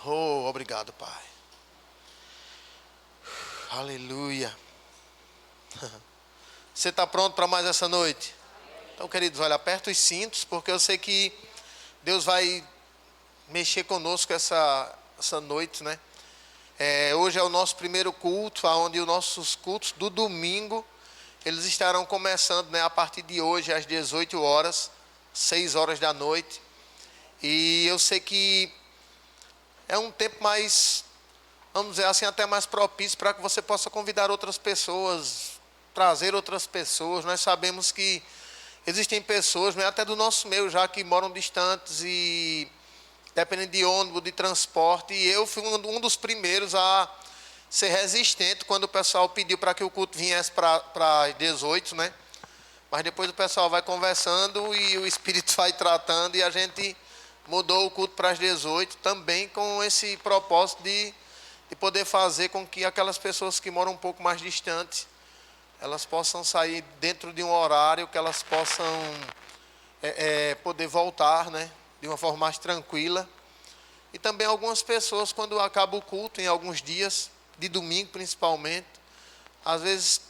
Oh, obrigado, Pai. Aleluia. Você está pronto para mais essa noite? Então, queridos, olha, aperta os cintos, porque eu sei que Deus vai mexer conosco essa noite, né? Hoje é o nosso primeiro culto, onde os nossos cultos do domingo, eles estarão começando, né, a partir de hoje, às 18 horas, 6 horas da noite. E eu sei que é um tempo mais, vamos dizer assim, até mais propício para que você possa convidar outras pessoas, trazer outras pessoas. Nós sabemos que existem pessoas, né, até do nosso meio já, que moram distantes e dependendo de ônibus, de transporte. E eu fui um dos primeiros a ser resistente quando o pessoal pediu para que o culto viesse para as 18, né? Mas depois o pessoal vai conversando e o Espírito vai tratando, e a gente mudou o culto para as 18, também com esse propósito de poder fazer com que aquelas pessoas que moram um pouco mais distantes, elas possam sair dentro de um horário que elas possam poder voltar, né, de uma forma mais tranquila. E também algumas pessoas, quando acaba o culto, em alguns dias, de domingo principalmente, às vezes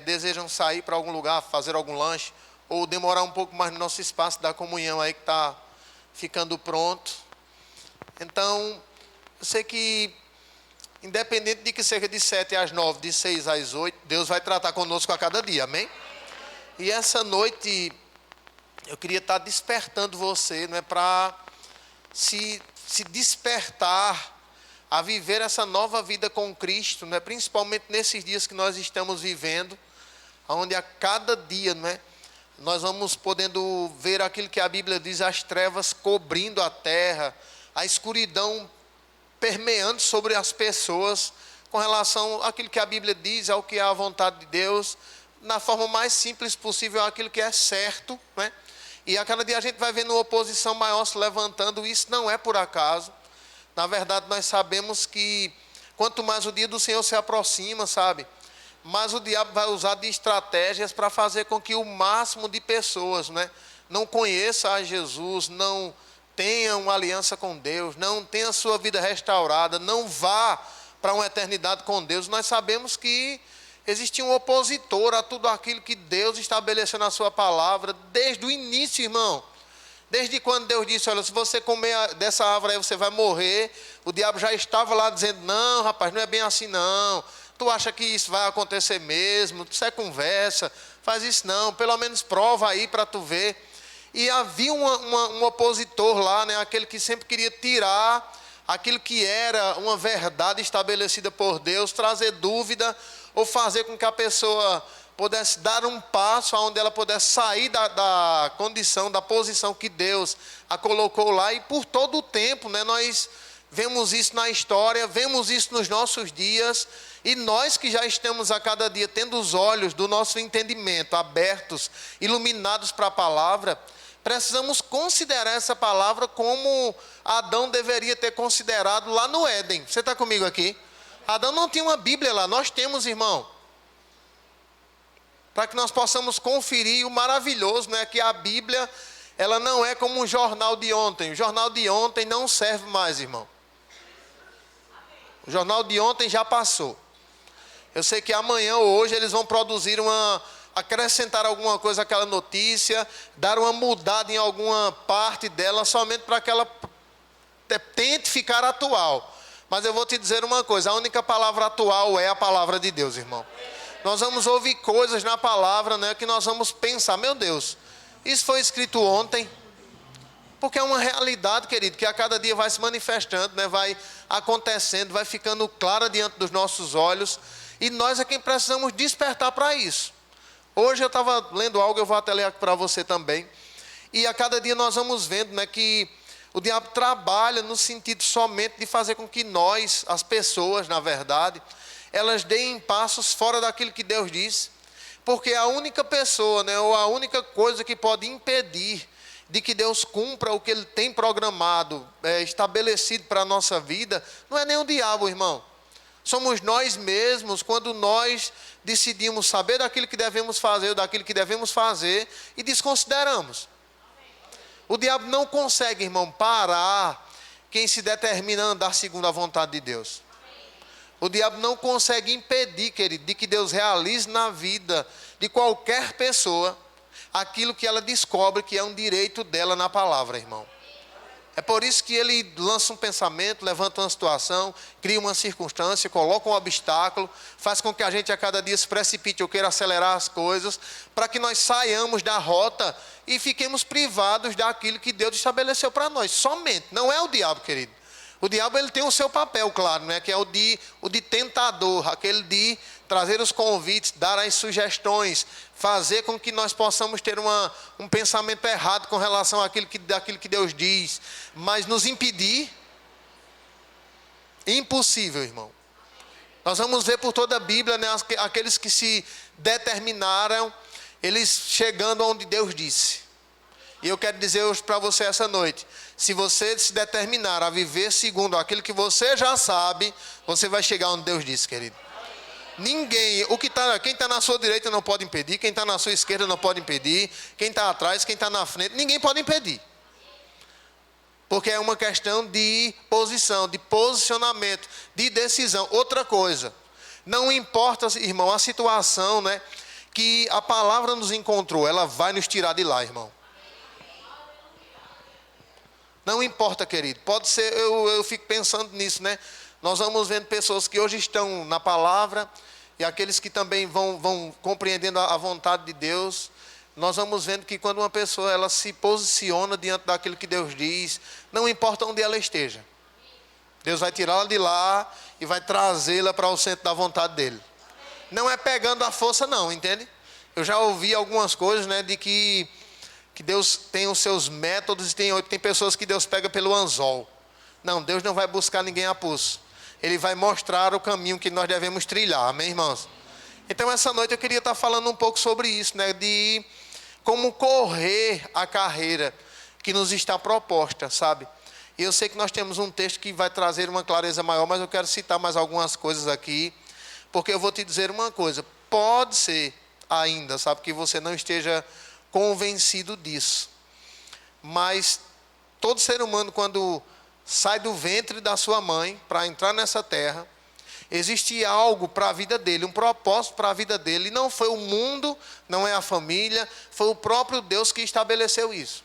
desejam sair para algum lugar, fazer algum lanche, ou demorar um pouco mais no nosso espaço da comunhão aí que está ficando pronto. Então, eu sei que, independente de que seja de 7 às 9, de 6 às 8, Deus vai tratar conosco a cada dia, amém? E essa noite, eu queria estar despertando você, não é, para se despertar a viver essa nova vida com Cristo, não é? Principalmente nesses dias que nós estamos vivendo, onde a cada dia, não é, nós vamos podendo ver aquilo que a Bíblia diz, as trevas cobrindo a terra, a escuridão permeando sobre as pessoas, com relação àquilo que a Bíblia diz, ao que é a vontade de Deus, na forma mais simples possível, aquilo que é certo, né? E a cada dia a gente vai vendo uma oposição maior se levantando. Isso não é por acaso. Na verdade, nós sabemos que quanto mais o dia do Senhor se aproxima, sabe, mas o diabo vai usar de estratégias para fazer com que o máximo de pessoas, né, não conheça a Jesus, não tenha uma aliança com Deus, não tenha sua vida restaurada, não vá para uma eternidade com Deus. Nós sabemos que existe um opositor a tudo aquilo que Deus estabeleceu na sua palavra, desde o início, irmão. Desde quando Deus disse, olha, se você comer dessa árvore aí você vai morrer, o diabo já estava lá dizendo, não, rapaz, não é bem assim não. Tu acha que isso vai acontecer mesmo? Isso é conversa, faz isso não, pelo menos prova aí para tu ver. E havia um opositor lá, né, aquele que sempre queria tirar aquilo que era uma verdade estabelecida por Deus, trazer dúvida, ou fazer com que a pessoa pudesse dar um passo onde ela pudesse sair da condição, da posição que Deus a colocou lá. E por todo o tempo, né, nós vemos isso na história, vemos isso nos nossos dias. E nós que já estamos a cada dia tendo os olhos do nosso entendimento abertos, iluminados para a palavra, precisamos considerar essa palavra como Adão deveria ter considerado lá no Éden. Você está comigo aqui? Adão não tinha uma Bíblia lá, nós temos, irmão. Para que nós possamos conferir o maravilhoso, né, que a Bíblia, ela não é como um jornal de ontem. O jornal de ontem não serve mais, irmão. O jornal de ontem já passou. Eu sei que amanhã ou hoje eles vão produzir acrescentar alguma coisa àquela notícia, dar uma mudada em alguma parte dela, somente para que ela tente ficar atual. Mas eu vou te dizer uma coisa, a única palavra atual é a palavra de Deus, irmão. Nós vamos ouvir coisas na palavra, né, que nós vamos pensar, meu Deus, isso foi escrito ontem. Porque é uma realidade, querido, que a cada dia vai se manifestando, né, vai acontecendo, vai ficando clara diante dos nossos olhos. E nós é quem precisamos despertar para isso. Hoje eu estava lendo algo, eu vou até ler aqui para você também. E a cada dia nós vamos vendo, né, que o diabo trabalha no sentido somente de fazer com que nós, as pessoas, na verdade, elas deem passos fora daquilo que Deus diz. Porque a única pessoa, né, ou a única coisa que pode impedir de que Deus cumpra o que Ele tem programado, estabelecido para a nossa vida, não é nem o diabo, irmão. Somos nós mesmos, quando nós decidimos saber daquilo que devemos fazer ou daquilo que devemos fazer e desconsideramos. O diabo não consegue, irmão, parar quem se determina a andar segundo a vontade de Deus. O diabo não consegue impedir, querido, de que Deus realize na vida de qualquer pessoa aquilo que ela descobre que é um direito dela na palavra, irmão. É por isso que ele lança um pensamento, levanta uma situação, cria uma circunstância, coloca um obstáculo, faz com que a gente a cada dia se precipite ou queira acelerar as coisas, para que nós saiamos da rota e fiquemos privados daquilo que Deus estabeleceu para nós. Somente, não é o diabo, querido. O diabo ele tem o seu papel, claro, né? Que é o de tentador, aquele de trazer os convites, dar as sugestões, fazer com que nós possamos ter um pensamento errado com relação daquilo que Deus diz, mas nos impedir, impossível, irmão. Nós vamos ver por toda a Bíblia, né, aqueles que se determinaram, eles chegando onde Deus disse. E eu quero dizer hoje para você essa noite, se você se determinar a viver segundo aquilo que você já sabe, você vai chegar onde Deus disse, querido. Ninguém, quem está na sua direita não pode impedir, quem está na sua esquerda não pode impedir, quem está atrás, quem está na frente, ninguém pode impedir. Porque é uma questão de posição, de posicionamento, de decisão. Outra coisa, não importa, irmão, a situação, né, que a palavra nos encontrou, ela vai nos tirar de lá, irmão. Não importa, querido, pode ser, eu fico pensando nisso, né? Nós vamos vendo pessoas que hoje estão na palavra e aqueles que também vão compreendendo a vontade de Deus. Nós vamos vendo que quando uma pessoa ela se posiciona diante daquilo que Deus diz, não importa onde ela esteja, Deus vai tirá-la de lá e vai trazê-la para o centro da vontade dele. Não é pegando a força não, entende? Eu já ouvi algumas coisas, né, de que Deus tem os seus métodos e tem pessoas que Deus pega pelo anzol. Não, Deus não vai buscar ninguém a pulso. Ele vai mostrar o caminho que nós devemos trilhar, amém, irmãos? Então, essa noite eu queria estar falando um pouco sobre isso, né? De como correr a carreira que nos está proposta, sabe? E eu sei que nós temos um texto que vai trazer uma clareza maior, mas eu quero citar mais algumas coisas aqui, porque eu vou te dizer uma coisa, pode ser ainda, sabe, que você não esteja convencido disso, mas todo ser humano, quando sai do ventre da sua mãe para entrar nessa terra, existe algo para a vida dele, um propósito para a vida dele. E não foi o mundo, não é a família, foi o próprio Deus que estabeleceu isso.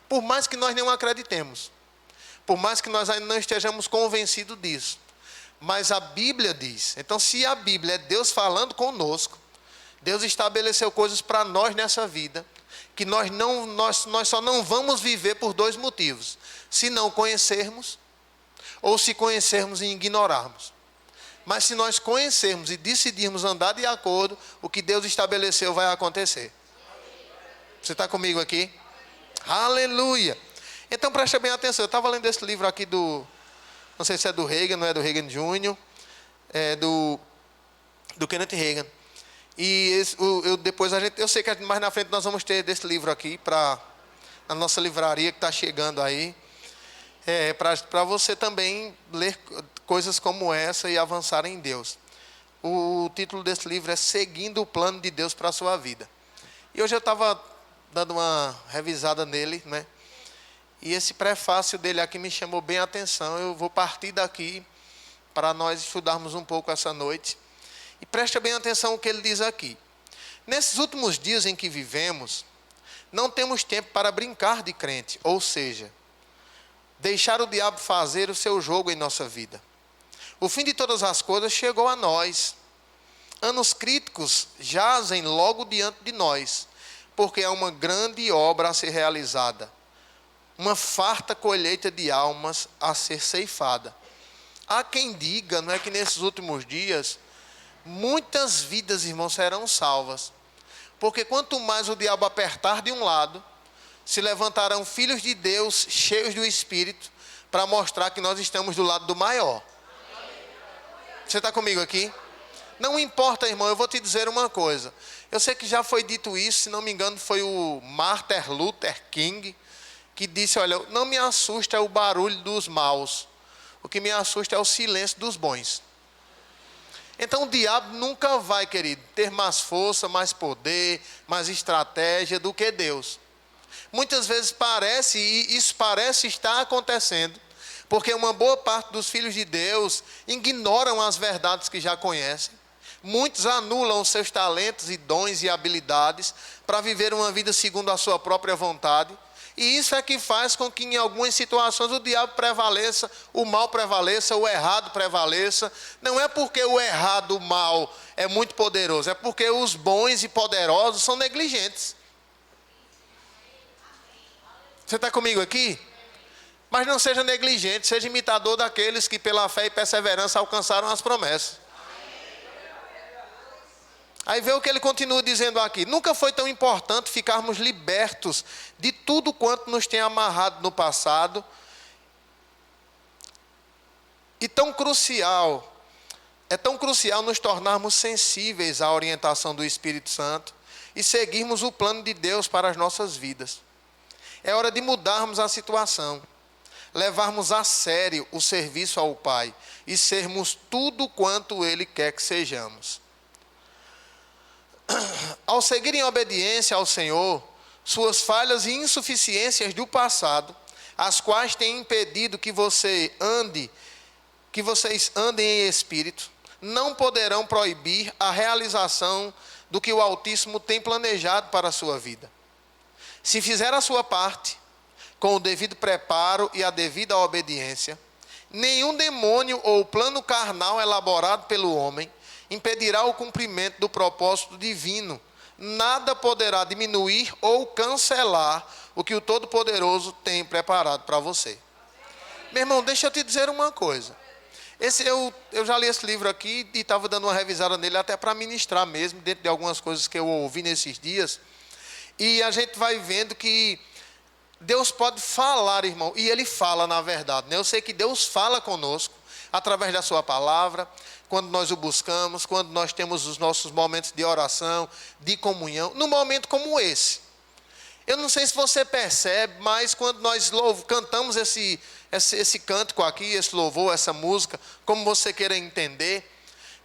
Por mais que nós não acreditemos, por mais que nós ainda não estejamos convencidos disso, mas a Bíblia diz. Então, se a Bíblia é Deus falando conosco, Deus estabeleceu coisas para nós nessa vida, que nós só não vamos viver por dois motivos: se não conhecermos, ou se conhecermos e ignorarmos. Mas se nós conhecermos e decidirmos andar de acordo, o que Deus estabeleceu vai acontecer. Você está comigo aqui? Aleluia! Então preste bem atenção, eu estava lendo esse livro aqui não sei se é do Reagan, não é do Reagan Jr., é do Kenneth Reagan. E eu sei que mais na frente nós vamos ter desse livro aqui para a nossa livraria que está chegando aí, para você também ler coisas como essa e avançar em Deus. O título desse livro é Seguindo o Plano de Deus para a Sua Vida. E hoje eu estava dando uma revisada nele, né? E esse prefácio dele aqui me chamou bem a atenção. Eu vou partir daqui para nós estudarmos um pouco essa noite. E preste bem atenção no que ele diz aqui. Nesses últimos dias em que vivemos, não temos tempo para brincar de crente, ou seja, deixar o diabo fazer o seu jogo em nossa vida. O fim de todas as coisas chegou a nós. Anos críticos jazem logo diante de nós, porque há uma grande obra a ser realizada, uma farta colheita de almas a ser ceifada. Há quem diga, não é, que nesses últimos dias muitas vidas, irmãos, serão salvas, porque quanto mais o diabo apertar de um lado, se levantarão filhos de Deus cheios do Espírito para mostrar que nós estamos do lado do maior. Você está comigo aqui? Não importa, irmão, eu vou te dizer uma coisa. Eu sei que já foi dito isso, se não me engano foi o Martin Luther King que disse: olha, não me assusta o barulho dos maus, o que me assusta é o silêncio dos bons. Então o diabo nunca vai, querido, ter mais força, mais poder, mais estratégia do que Deus. Muitas vezes isso parece estar acontecendo, Porque uma boa parte dos filhos de Deus ignoram as verdades que já conhecem. Muitos anulam os seus talentos e dons e habilidades para viver uma vida segundo a sua própria vontade. E isso é que faz com que em algumas situações o diabo prevaleça, o mal prevaleça, o errado prevaleça. Não é porque o errado, o mal é muito poderoso, é porque os bons e poderosos são negligentes. Você está comigo aqui? Mas não seja negligente, seja imitador daqueles que pela fé e perseverança alcançaram as promessas. Aí vê o que ele continua dizendo aqui. Nunca foi tão importante ficarmos libertos de tudo quanto nos tem amarrado no passado. E tão crucial nos tornarmos sensíveis à orientação do Espírito Santo e seguirmos o plano de Deus para as nossas vidas. É hora de mudarmos a situação, levarmos a sério o serviço ao Pai e sermos tudo quanto Ele quer que sejamos. Ao seguir em obediência ao Senhor, suas falhas e insuficiências do passado, as quais têm impedido que vocês andem em espírito, não poderão proibir a realização do que o Altíssimo tem planejado para a sua vida. Se fizer a sua parte, com o devido preparo e a devida obediência, nenhum demônio ou plano carnal elaborado pelo homem impedirá o cumprimento do propósito divino. Nada poderá diminuir ou cancelar o que o Todo-Poderoso tem preparado para você. Meu irmão, deixa eu te dizer uma coisa. Eu já li esse livro aqui e estava dando uma revisada nele até para ministrar mesmo, dentro de algumas coisas que eu ouvi nesses dias. E a gente vai vendo que Deus pode falar, irmão, e Ele fala na verdade, né? Eu sei que Deus fala conosco através da sua palavra, quando nós o buscamos, quando nós temos os nossos momentos de oração, de comunhão, num momento como esse. Eu não sei se você percebe, mas quando nós cantamos esse cântico aqui, esse louvor, essa música, como você queira entender,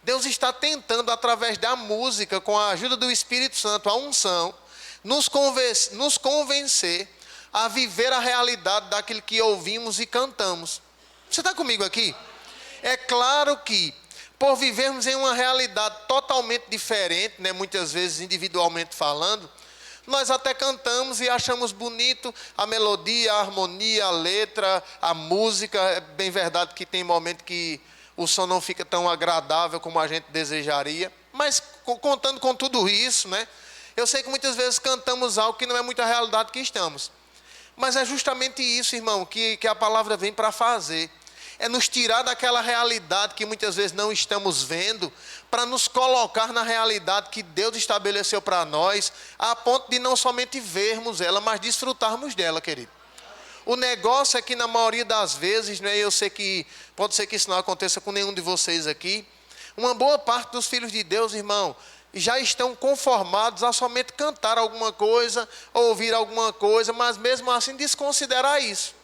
Deus está tentando, através da música, com a ajuda do Espírito Santo, a unção, nos convencer a viver a realidade daquilo que ouvimos e cantamos. Você está comigo aqui? É claro que, por vivermos em uma realidade totalmente diferente, né, muitas vezes individualmente falando, nós até cantamos e achamos bonito a melodia, a harmonia, a letra, a música. É bem verdade que tem momento que o som não fica tão agradável como a gente desejaria, mas contando com tudo isso, né, eu sei que muitas vezes cantamos algo que não é muito a realidade que estamos. Mas é justamente isso, irmão, que a palavra vem para fazer. É nos tirar daquela realidade que muitas vezes não estamos vendo, para nos colocar na realidade que Deus estabeleceu para nós, a ponto de não somente vermos ela, mas desfrutarmos dela, querido. O negócio é que na maioria das vezes, né, eu sei que pode ser que isso não aconteça com nenhum de vocês aqui, uma boa parte dos filhos de Deus, irmão, já estão conformados a somente cantar alguma coisa, ouvir alguma coisa, mas mesmo assim desconsiderar isso.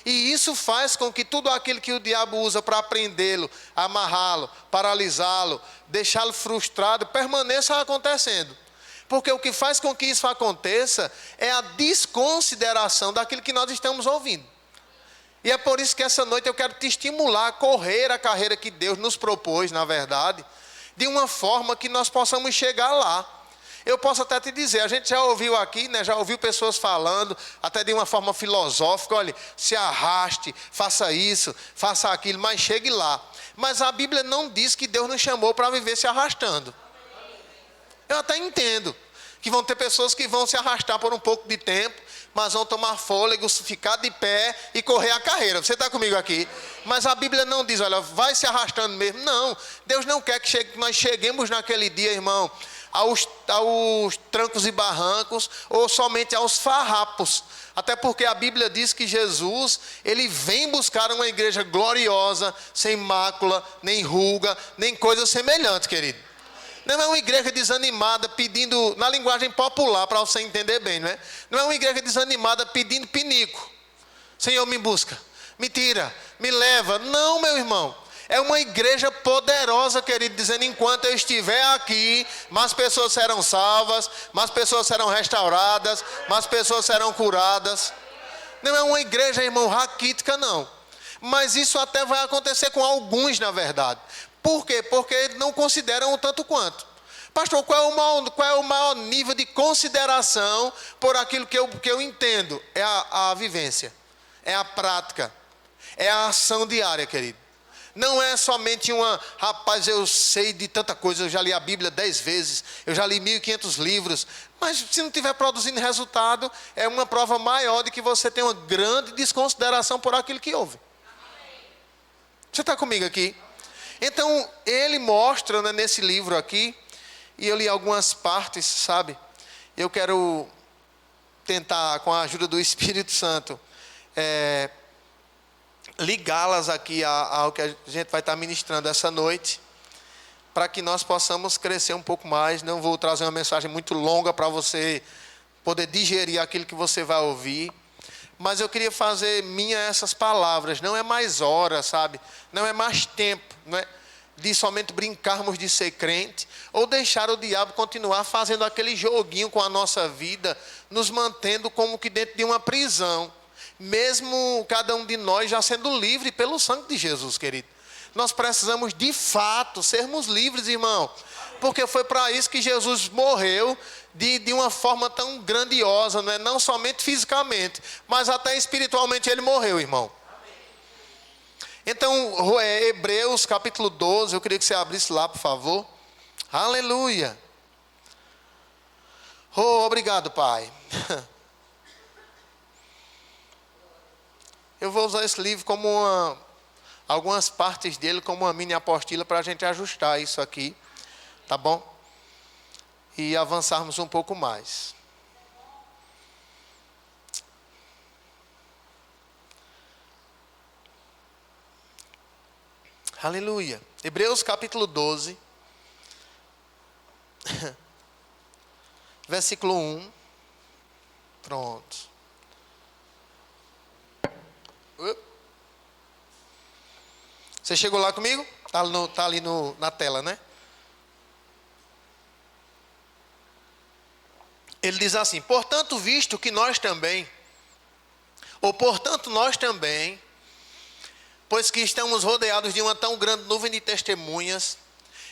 E isso faz com que tudo aquilo que o diabo usa para prendê-lo, amarrá-lo, paralisá-lo, deixá-lo frustrado, permaneça acontecendo. Porque o que faz com que isso aconteça é a desconsideração daquilo que nós estamos ouvindo. E é por isso que essa noite eu quero te estimular a correr a carreira que Deus nos propôs, na verdade, de uma forma que nós possamos chegar lá. Eu posso até te dizer, a gente já ouviu aqui, né, já ouviu pessoas falando, até de uma forma filosófica, olha, se arraste, faça isso, faça aquilo, mas chegue lá. Mas a Bíblia não diz que Deus nos chamou para viver se arrastando. Eu até entendo que vão ter pessoas que vão se arrastar por um pouco de tempo, mas vão tomar fôlego, ficar de pé e correr a carreira. Você está comigo aqui? Mas a Bíblia não diz, olha, vai se arrastando mesmo. Não, Deus não quer que nós cheguemos naquele dia, irmão, aos trancos e barrancos, ou somente aos farrapos. Até porque a Bíblia diz que Jesus, ele vem buscar uma igreja gloriosa, sem mácula, nem ruga, nem coisa semelhante, querido. Não é uma igreja desanimada pedindo, na linguagem popular, para você entender bem, não é? Não é uma igreja desanimada pedindo pinico. Senhor, me busca, me tira, me leva. Não, meu irmão. É uma igreja poderosa, querido, dizendo, enquanto eu estiver aqui, mais pessoas serão salvas, mais pessoas serão restauradas, mais pessoas serão curadas. Não é uma igreja, irmão, raquítica, não. Mas isso até vai acontecer com alguns, na verdade. Por quê? Porque não consideram o tanto quanto. Pastor, qual é o maior nível de consideração por aquilo que eu entendo? É a vivência, é a prática, é a ação diária, querido. Não é somente rapaz, eu sei de tanta coisa, eu já li a Bíblia 10 vezes, eu já li 1.500 livros, mas se não estiver produzindo resultado, é uma prova maior de que você tem uma grande desconsideração por aquilo que ouve. Você está comigo aqui? Então, ele mostra, né, nesse livro aqui, e eu li algumas partes, sabe? Eu quero tentar, com a ajuda do Espírito Santo, ligá-las aqui ao que a gente vai estar ministrando essa noite, para que nós possamos crescer um pouco mais. Não vou trazer uma mensagem muito longa para você poder digerir aquilo que você vai ouvir, mas eu queria fazer minha essas palavras. Não é mais hora, sabe? Não é mais tempo, não é de somente brincarmos de ser crente, ou deixar o diabo continuar fazendo aquele joguinho com a nossa vida, nos mantendo como que dentro de uma prisão, mesmo cada um de nós já sendo livre pelo sangue de Jesus, querido. Nós precisamos de fato sermos livres, irmão, porque foi para isso que Jesus morreu de uma forma tão grandiosa, não é? Não somente fisicamente, mas até espiritualmente ele morreu, irmão. Então, Hebreus capítulo 12, eu queria que você abrisse lá, por favor. Aleluia. Oh, obrigado, Pai. Eu vou usar esse livro como algumas partes dele como uma mini apostila para a gente ajustar isso aqui, tá bom? E avançarmos um pouco mais. Aleluia. Hebreus capítulo 12, versículo 1. Pronto. Você chegou lá comigo? Tá ali na tela, né? Ele diz assim: portanto, visto que nós também, pois que estamos rodeados de uma tão grande nuvem de testemunhas,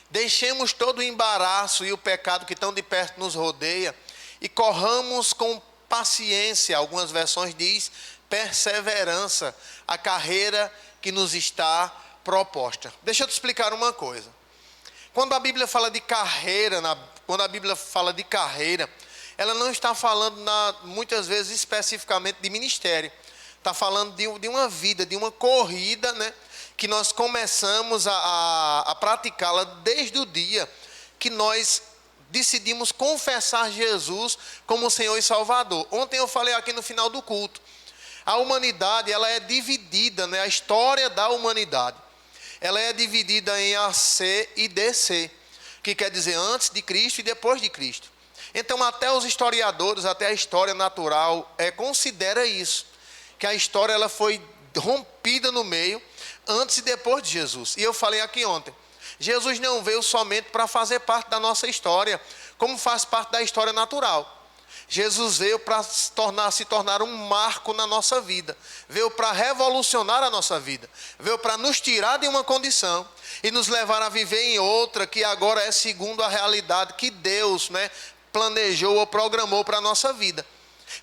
deixemos todo o embaraço e o pecado que tão de perto nos rodeia e corramos com paciência, algumas versões diz perseverança, a carreira que nos está proposta. Deixa eu te explicar uma coisa. Quando a Bíblia fala de carreira, ela não está falando muitas vezes especificamente de ministério. Está falando de uma vida, de uma corrida, né, que nós começamos a praticá-la desde o dia que nós decidimos confessar Jesus como Senhor e Salvador. Ontem eu falei aqui no final do culto. A humanidade, ela é dividida, né, a história da humanidade, ela é dividida em AC e DC, que quer dizer antes de Cristo e depois de Cristo. Então até os historiadores, até a história natural considera isso, que a história ela foi rompida no meio, antes e depois de Jesus. E eu falei aqui ontem, Jesus não veio somente para fazer parte da nossa história, como faz parte da história natural. Jesus veio para se tornar um marco na nossa vida, veio para revolucionar a nossa vida, veio para nos tirar de uma condição e nos levar a viver em outra, que agora é segundo a realidade que Deus, né, planejou ou programou para a nossa vida.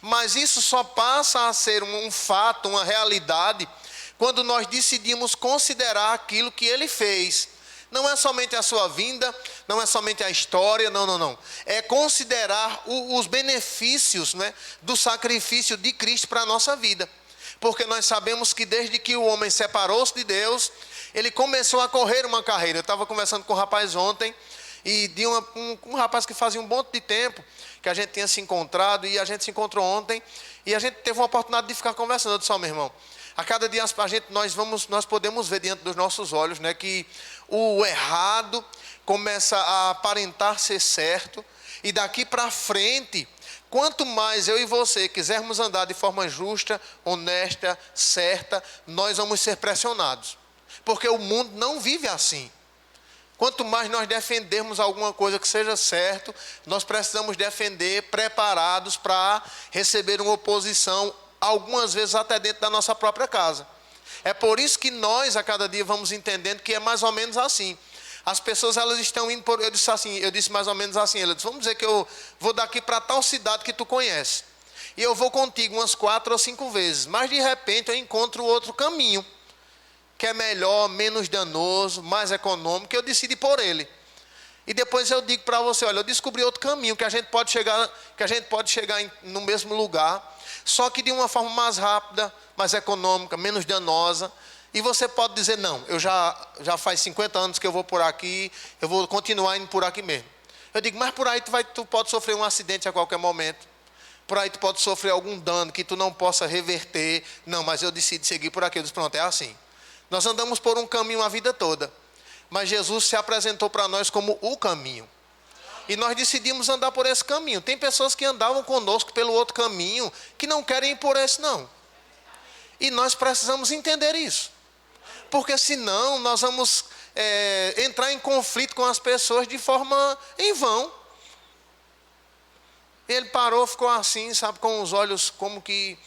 Mas isso só passa a ser um fato, uma realidade, quando nós decidimos considerar aquilo que Ele fez. Não é somente a sua vinda, não é somente a história, não. É considerar os benefícios, né, do sacrifício de Cristo para a nossa vida. Porque nós sabemos que desde que o homem separou-se de Deus, ele começou a correr uma carreira. Eu estava conversando com um rapaz ontem, e de um rapaz que fazia um monte de tempo que a gente tinha se encontrado, e a gente se encontrou ontem, e a gente teve uma oportunidade de ficar conversando. Eu disse: meu irmão, a cada dia nós podemos ver diante dos nossos olhos, né, que o errado começa a aparentar ser certo, e daqui para frente, quanto mais eu e você quisermos andar de forma justa, honesta, certa, nós vamos ser pressionados, porque o mundo não vive assim. Quanto mais nós defendermos alguma coisa que seja certo, nós precisamos defender preparados para receber uma oposição, algumas vezes até dentro da nossa própria casa. É por isso que nós, a cada dia, vamos entendendo que é mais ou menos assim. As pessoas, elas estão indo por... Eu disse mais ou menos assim, ela disse, vamos dizer que eu vou daqui para tal cidade que tu conhece. E eu vou contigo umas 4 ou 5 vezes. Mas, de repente, eu encontro outro caminho, que é melhor, menos danoso, mais econômico, eu decido ir por ele. E depois eu digo para você, olha, eu descobri outro caminho, que a gente pode chegar no mesmo lugar, só que de uma forma mais rápida, mais econômica, menos danosa. E você pode dizer, não, eu já faz 50 anos que eu vou por aqui, eu vou continuar indo por aqui mesmo. Eu digo, mas por aí tu pode sofrer um acidente a qualquer momento. Por aí tu pode sofrer algum dano que tu não possa reverter. Não, mas eu decido seguir por aqui. Eu disse, pronto, é assim. Nós andamos por um caminho a vida toda. Mas Jesus se apresentou para nós como o caminho. E nós decidimos andar por esse caminho. Tem pessoas que andavam conosco pelo outro caminho, que não querem ir por esse não. E nós precisamos entender isso. Porque senão nós vamos entrar em conflito com as pessoas de forma em vão. Ele parou, ficou assim, sabe, com os olhos como que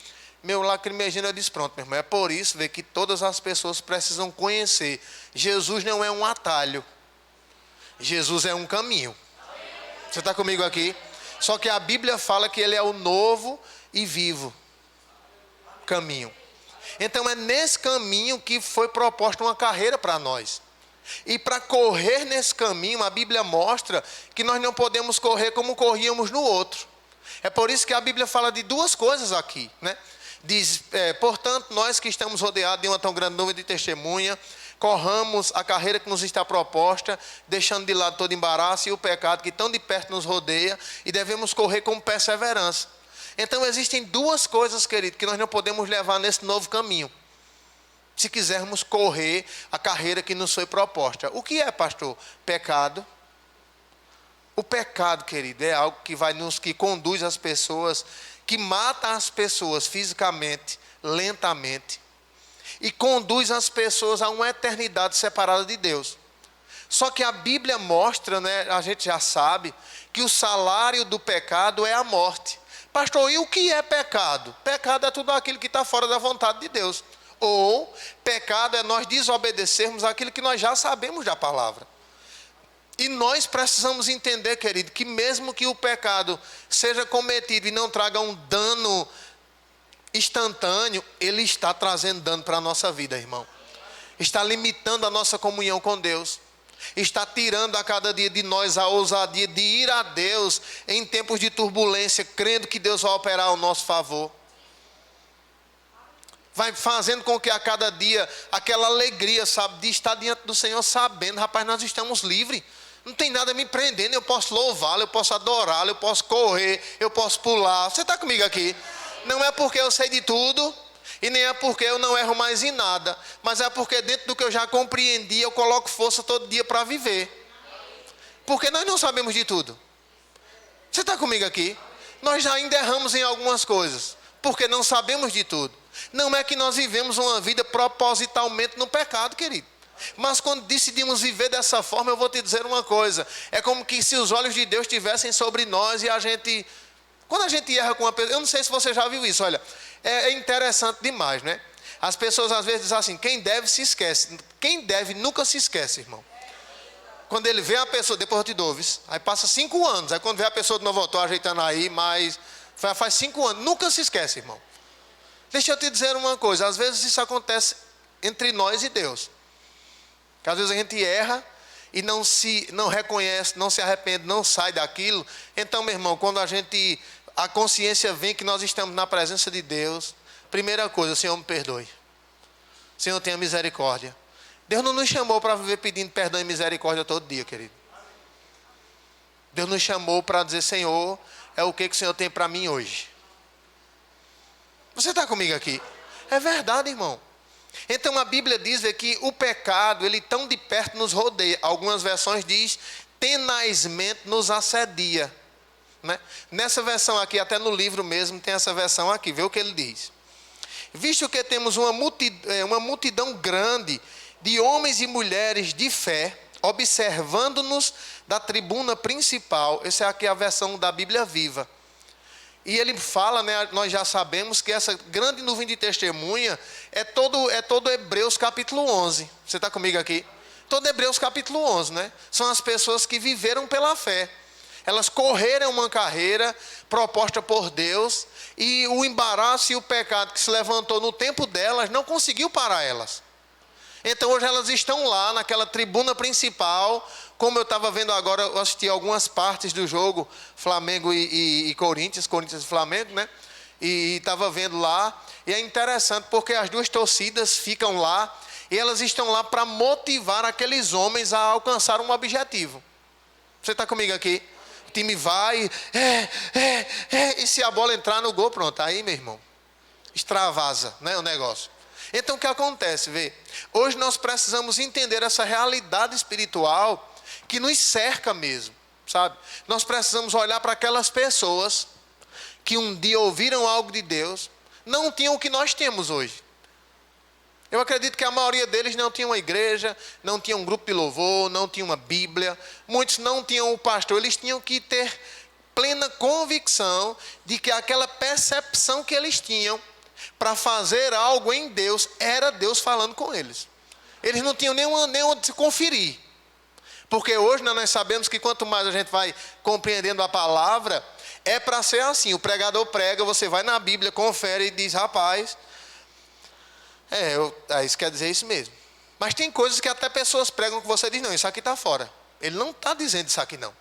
meu lacrimejando. Eu disse, pronto, meu irmão, é por isso que todas as pessoas precisam conhecer. Jesus não é um atalho. Jesus é um caminho. Você está comigo aqui? Só que a Bíblia fala que ele é o novo e vivo caminho. Então é nesse caminho que foi proposta uma carreira para nós. E para correr nesse caminho, a Bíblia mostra que nós não podemos correr como corríamos no outro. É por isso que a Bíblia fala de 2 coisas aqui, né? Diz, portanto, nós que estamos rodeados de uma tão grande nuvem de testemunha, corramos a carreira que nos está proposta, deixando de lado todo embaraço e o pecado que tão de perto nos rodeia, e devemos correr com perseverança. Então existem 2 coisas, querido, que nós não podemos levar nesse novo caminho, se quisermos correr a carreira que nos foi proposta. O que é, pastor? Pecado. O pecado, querido, é algo que conduz as pessoas, que mata as pessoas fisicamente, lentamente, e conduz as pessoas a uma eternidade separada de Deus. Só que a Bíblia mostra, né, a gente já sabe, que o salário do pecado é a morte. Pastor, e o que é pecado? Pecado é tudo aquilo que está fora da vontade de Deus. Ou pecado é nós desobedecermos aquilo que nós já sabemos da palavra. E nós precisamos entender, querido, que mesmo que o pecado seja cometido e não traga um dano instantâneo, ele está trazendo dano para a nossa vida, irmão. Está limitando a nossa comunhão com Deus. Está tirando a cada dia de nós a ousadia de ir a Deus em tempos de turbulência, crendo que Deus vai operar ao nosso favor. Vai fazendo com que a cada dia aquela alegria, sabe, de estar diante do Senhor, sabendo, rapaz, nós estamos livres. Não tem nada me prendendo, eu posso louvá-lo, eu posso adorá-lo, eu posso correr, eu posso pular. Você está comigo aqui? Não é porque eu sei de tudo, e nem é porque eu não erro mais em nada, mas é porque dentro do que eu já compreendi, eu coloco força todo dia para viver. Porque nós não sabemos de tudo. Você está comigo aqui? Nós já ainda erramos em algumas coisas, porque não sabemos de tudo. Não é que nós vivemos uma vida propositalmente no pecado, querido. Mas quando decidimos viver dessa forma, eu vou te dizer uma coisa. É como que se os olhos de Deus estivessem sobre nós e a gente... Quando a gente erra com uma pessoa... Eu não sei se você já viu isso, olha. É interessante demais, né? As pessoas às vezes dizem assim, quem deve se esquece. Quem deve nunca se esquece, irmão. Quando ele vê a pessoa, depois eu te dou, aí passa 5 anos. Aí quando vê a pessoa de novo, eu estou ajeitando aí, mas faz 5 anos. Nunca se esquece, irmão. Deixa eu te dizer uma coisa. Às vezes isso acontece entre nós e Deus. Que às vezes a gente erra e não reconhece, não se arrepende, não sai daquilo. Então, meu irmão, quando a consciência vem que nós estamos na presença de Deus, primeira coisa, Senhor, me perdoe. Senhor, tenha misericórdia. Deus não nos chamou para viver pedindo perdão e misericórdia todo dia, querido. Deus nos chamou para dizer, Senhor, é o que o Senhor tem para mim hoje. Você está comigo aqui? É verdade, irmão. Então a Bíblia diz que o pecado, ele tão de perto nos rodeia. Algumas versões diz, tenazmente nos assedia. Né? Nessa versão aqui, até no livro mesmo, tem essa versão aqui. Vê o que ele diz. Visto que temos uma multidão grande de homens e mulheres de fé, observando-nos da tribuna principal. Essa é aqui a versão da Bíblia Viva. E ele fala, né, nós já sabemos que essa grande nuvem de testemunha é todo Hebreus capítulo 11. Você está comigo aqui? Todo Hebreus capítulo 11, né? São as pessoas que viveram pela fé. Elas correram uma carreira proposta por Deus e o embaraço e o pecado que se levantou no tempo delas não conseguiu parar elas. Então hoje elas estão lá naquela tribuna principal, como eu estava vendo agora, eu assisti algumas partes do jogo Flamengo e Corinthians e Flamengo, né? E estava vendo lá, e é interessante porque as duas torcidas ficam lá, e elas estão lá para motivar aqueles homens a alcançar um objetivo. Você está comigo aqui? O time vai, e se a bola entrar no gol, pronto, aí meu irmão, extravasa, né, o negócio. Então o que acontece, vê? Hoje nós precisamos entender essa realidade espiritual que nos cerca mesmo, sabe? Nós precisamos olhar para aquelas pessoas que um dia ouviram algo de Deus, não tinham o que nós temos hoje. Eu acredito que a maioria deles não tinha uma igreja, não tinha um grupo de louvor, não tinha uma Bíblia, muitos não tinham o pastor, eles tinham que ter plena convicção de que aquela percepção que eles tinham para fazer algo em Deus, era Deus falando com eles. Eles não tinham nem onde se conferir. Porque hoje nós sabemos que quanto mais a gente vai compreendendo a palavra, é para ser assim. O pregador prega, você vai na Bíblia, confere e diz, rapaz, isso quer dizer isso mesmo. Mas tem coisas que até pessoas pregam que você diz, não, isso aqui está fora. Ele não está dizendo isso aqui não.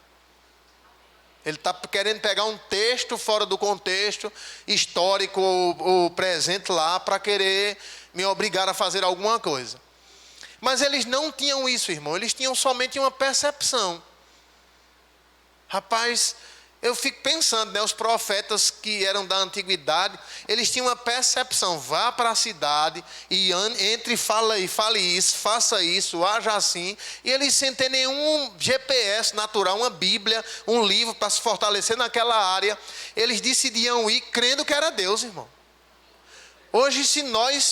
Ele está querendo pegar um texto fora do contexto histórico ou presente lá para querer me obrigar a fazer alguma coisa. Mas eles não tinham isso, irmão. Eles tinham somente uma percepção. Rapaz, eu fico pensando, né? Os profetas que eram da antiguidade, eles tinham uma percepção. Vá para a cidade e entre e fale isso, faça isso, haja assim. E eles sem ter nenhum GPS natural, uma Bíblia, um livro para se fortalecer naquela área. Eles decidiam ir crendo que era Deus, irmão. Hoje,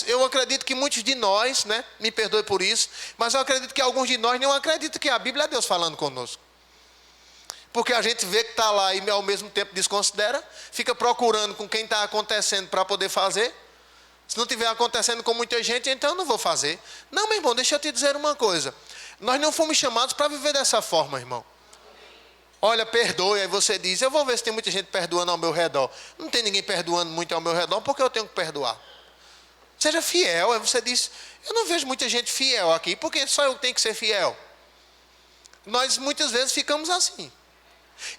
eu acredito que muitos de nós, né? Me perdoe por isso, mas eu acredito que alguns de nós não acreditam que a Bíblia é Deus falando conosco. Porque a gente vê que está lá e ao mesmo tempo desconsidera, fica procurando com quem está acontecendo para poder fazer. Se não estiver acontecendo com muita gente, então eu não vou fazer. Não, meu irmão, deixa eu te dizer uma coisa. Nós não fomos chamados para viver dessa forma, irmão. Olha, perdoe, aí você diz, eu vou ver se tem muita gente perdoando ao meu redor. Não tem ninguém perdoando muito ao meu redor, porque eu tenho que perdoar. Seja fiel, aí você diz, eu não vejo muita gente fiel aqui, porque só eu tenho que ser fiel. Nós muitas vezes ficamos assim.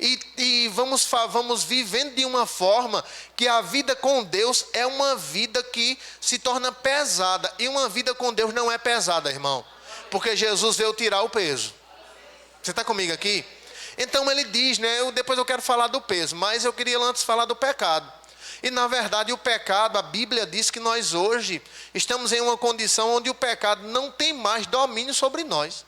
E vamos vivendo de uma forma que a vida com Deus é uma vida que se torna pesada. E uma vida com Deus não é pesada, irmão. Porque Jesus veio tirar o peso. Você está comigo aqui? Então ele diz, né? Depois eu quero falar do peso, mas eu queria antes falar do pecado. E na verdade o pecado, a Bíblia diz que nós hoje estamos em uma condição onde o pecado não tem mais domínio sobre nós.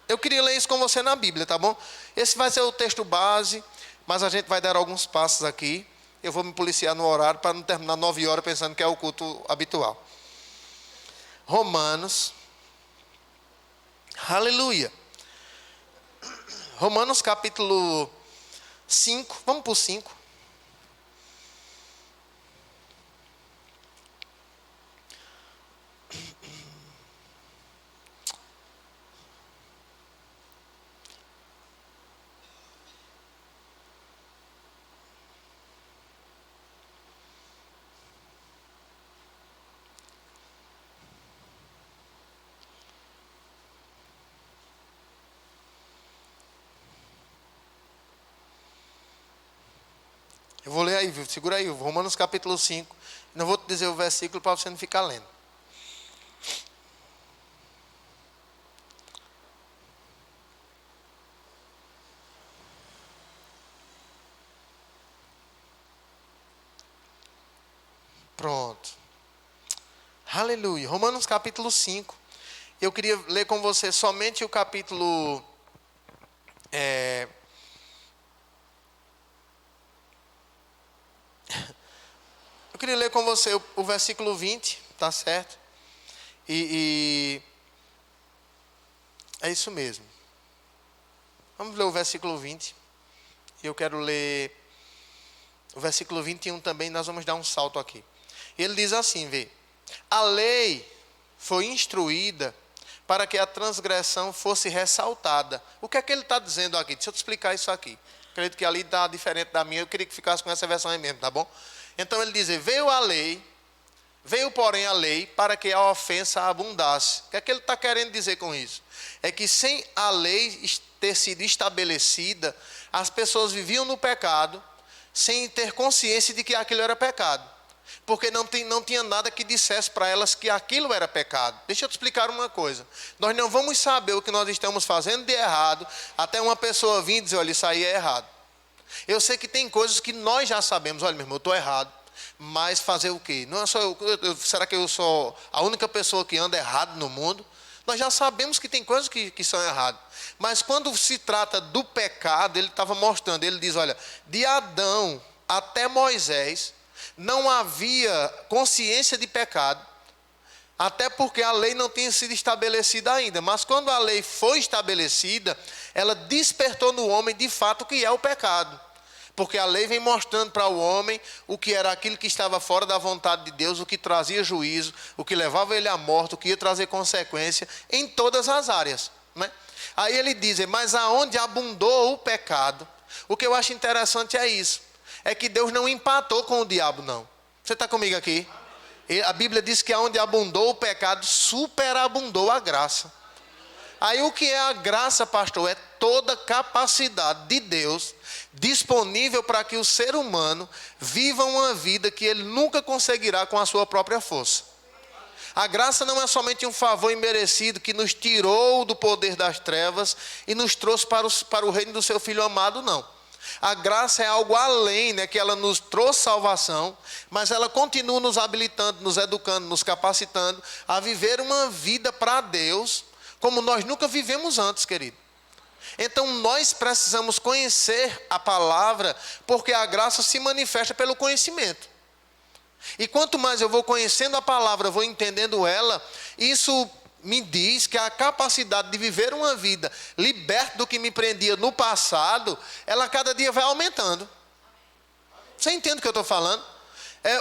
Eu queria ler isso com você na Bíblia, tá bom? Esse vai ser o texto base, mas a gente vai dar alguns passos aqui. Eu vou me policiar no horário para não terminar 9 horas pensando que é o culto habitual. Romanos. Aleluia. Romanos capítulo 5. Vamos para o 5. Eu vou ler aí, viu? Segura aí, Romanos capítulo 5. Não vou te dizer o versículo para você não ficar lendo. Pronto. Aleluia. Romanos capítulo 5. Eu queria ler com você somente o capítulo... Eu queria ler com você o versículo 20, tá certo? É isso mesmo. Vamos ler o versículo 20. E eu quero ler o versículo 21 também, nós vamos dar um salto aqui. Ele diz assim, vê. A lei foi instruída para que a transgressão fosse ressaltada. O que é que ele está dizendo aqui? Deixa eu te explicar isso aqui. Acredito que ali está diferente da minha, eu queria que ficasse com essa versão aí mesmo, tá bom? Então ele diz, veio porém a lei para que a ofensa abundasse. O que é que ele está querendo dizer com isso? É que sem a lei ter sido estabelecida, as pessoas viviam no pecado, sem ter consciência de que aquilo era pecado. Porque não tinha nada que dissesse para elas que aquilo era pecado. Deixa eu te explicar uma coisa. Nós não vamos saber o que nós estamos fazendo de errado, até uma pessoa vir e dizer, olha, isso aí é errado. Eu sei que tem coisas que nós já sabemos, olha, meu irmão, eu estou errado. Mas fazer o quê? Não é só será que eu sou a única pessoa que anda errado no mundo? Nós já sabemos que tem coisas que são erradas. Mas quando se trata do pecado, ele estava mostrando, ele diz, olha, de Adão até Moisés, não havia consciência de pecado, até porque a lei não tinha sido estabelecida ainda. Mas quando a lei foi estabelecida, ela despertou no homem de fato o que é o pecado. Porque a lei vem mostrando para o homem o que era aquilo que estava fora da vontade de Deus, o que trazia juízo, o que levava ele à morte, o que ia trazer consequência em todas as áreas, né? Aí ele diz, mas aonde abundou o pecado, o que eu acho interessante é isso. É que Deus não empatou com o diabo, não. Você está comigo aqui? A Bíblia diz que onde abundou o pecado, superabundou a graça. Aí o que é a graça, pastor? É toda capacidade de Deus disponível para que o ser humano viva uma vida que ele nunca conseguirá com a sua própria força. A graça não é somente um favor imerecido que nos tirou do poder das trevas e nos trouxe para o reino do seu Filho amado, não. A graça é algo além, né, que ela nos trouxe salvação, mas ela continua nos habilitando, nos educando, nos capacitando a viver uma vida para Deus, como nós nunca vivemos antes, querido. Então nós precisamos conhecer a palavra, porque a graça se manifesta pelo conhecimento. E quanto mais eu vou conhecendo a palavra, vou entendendo ela, isso me diz que a capacidade de viver uma vida liberta do que me prendia no passado, ela cada dia vai aumentando. Você entende o que eu estou falando?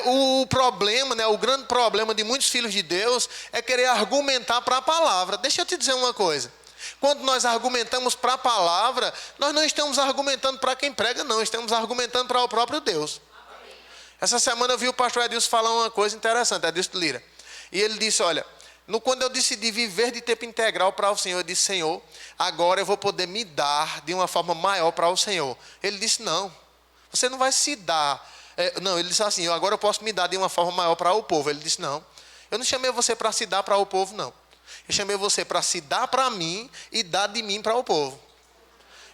O problema, né, o grande problema de muitos filhos de Deus é querer argumentar para a palavra. Deixa eu te dizer uma coisa. Quando nós argumentamos para a palavra, nós não estamos argumentando para quem prega, não. Estamos argumentando para o próprio Deus. Essa semana eu vi o pastor Edilson falar uma coisa interessante, Edilson Lira. E ele disse, olha, quando eu decidi viver de tempo integral para o Senhor, eu disse, Senhor, agora eu vou poder me dar de uma forma maior para o Senhor. Ele disse, não, você não vai se dar. Não, ele disse assim, agora eu posso me dar de uma forma maior para o povo. Ele disse, não, eu não chamei você para se dar para o povo, não. Eu chamei você para se dar para mim e dar de mim para o povo.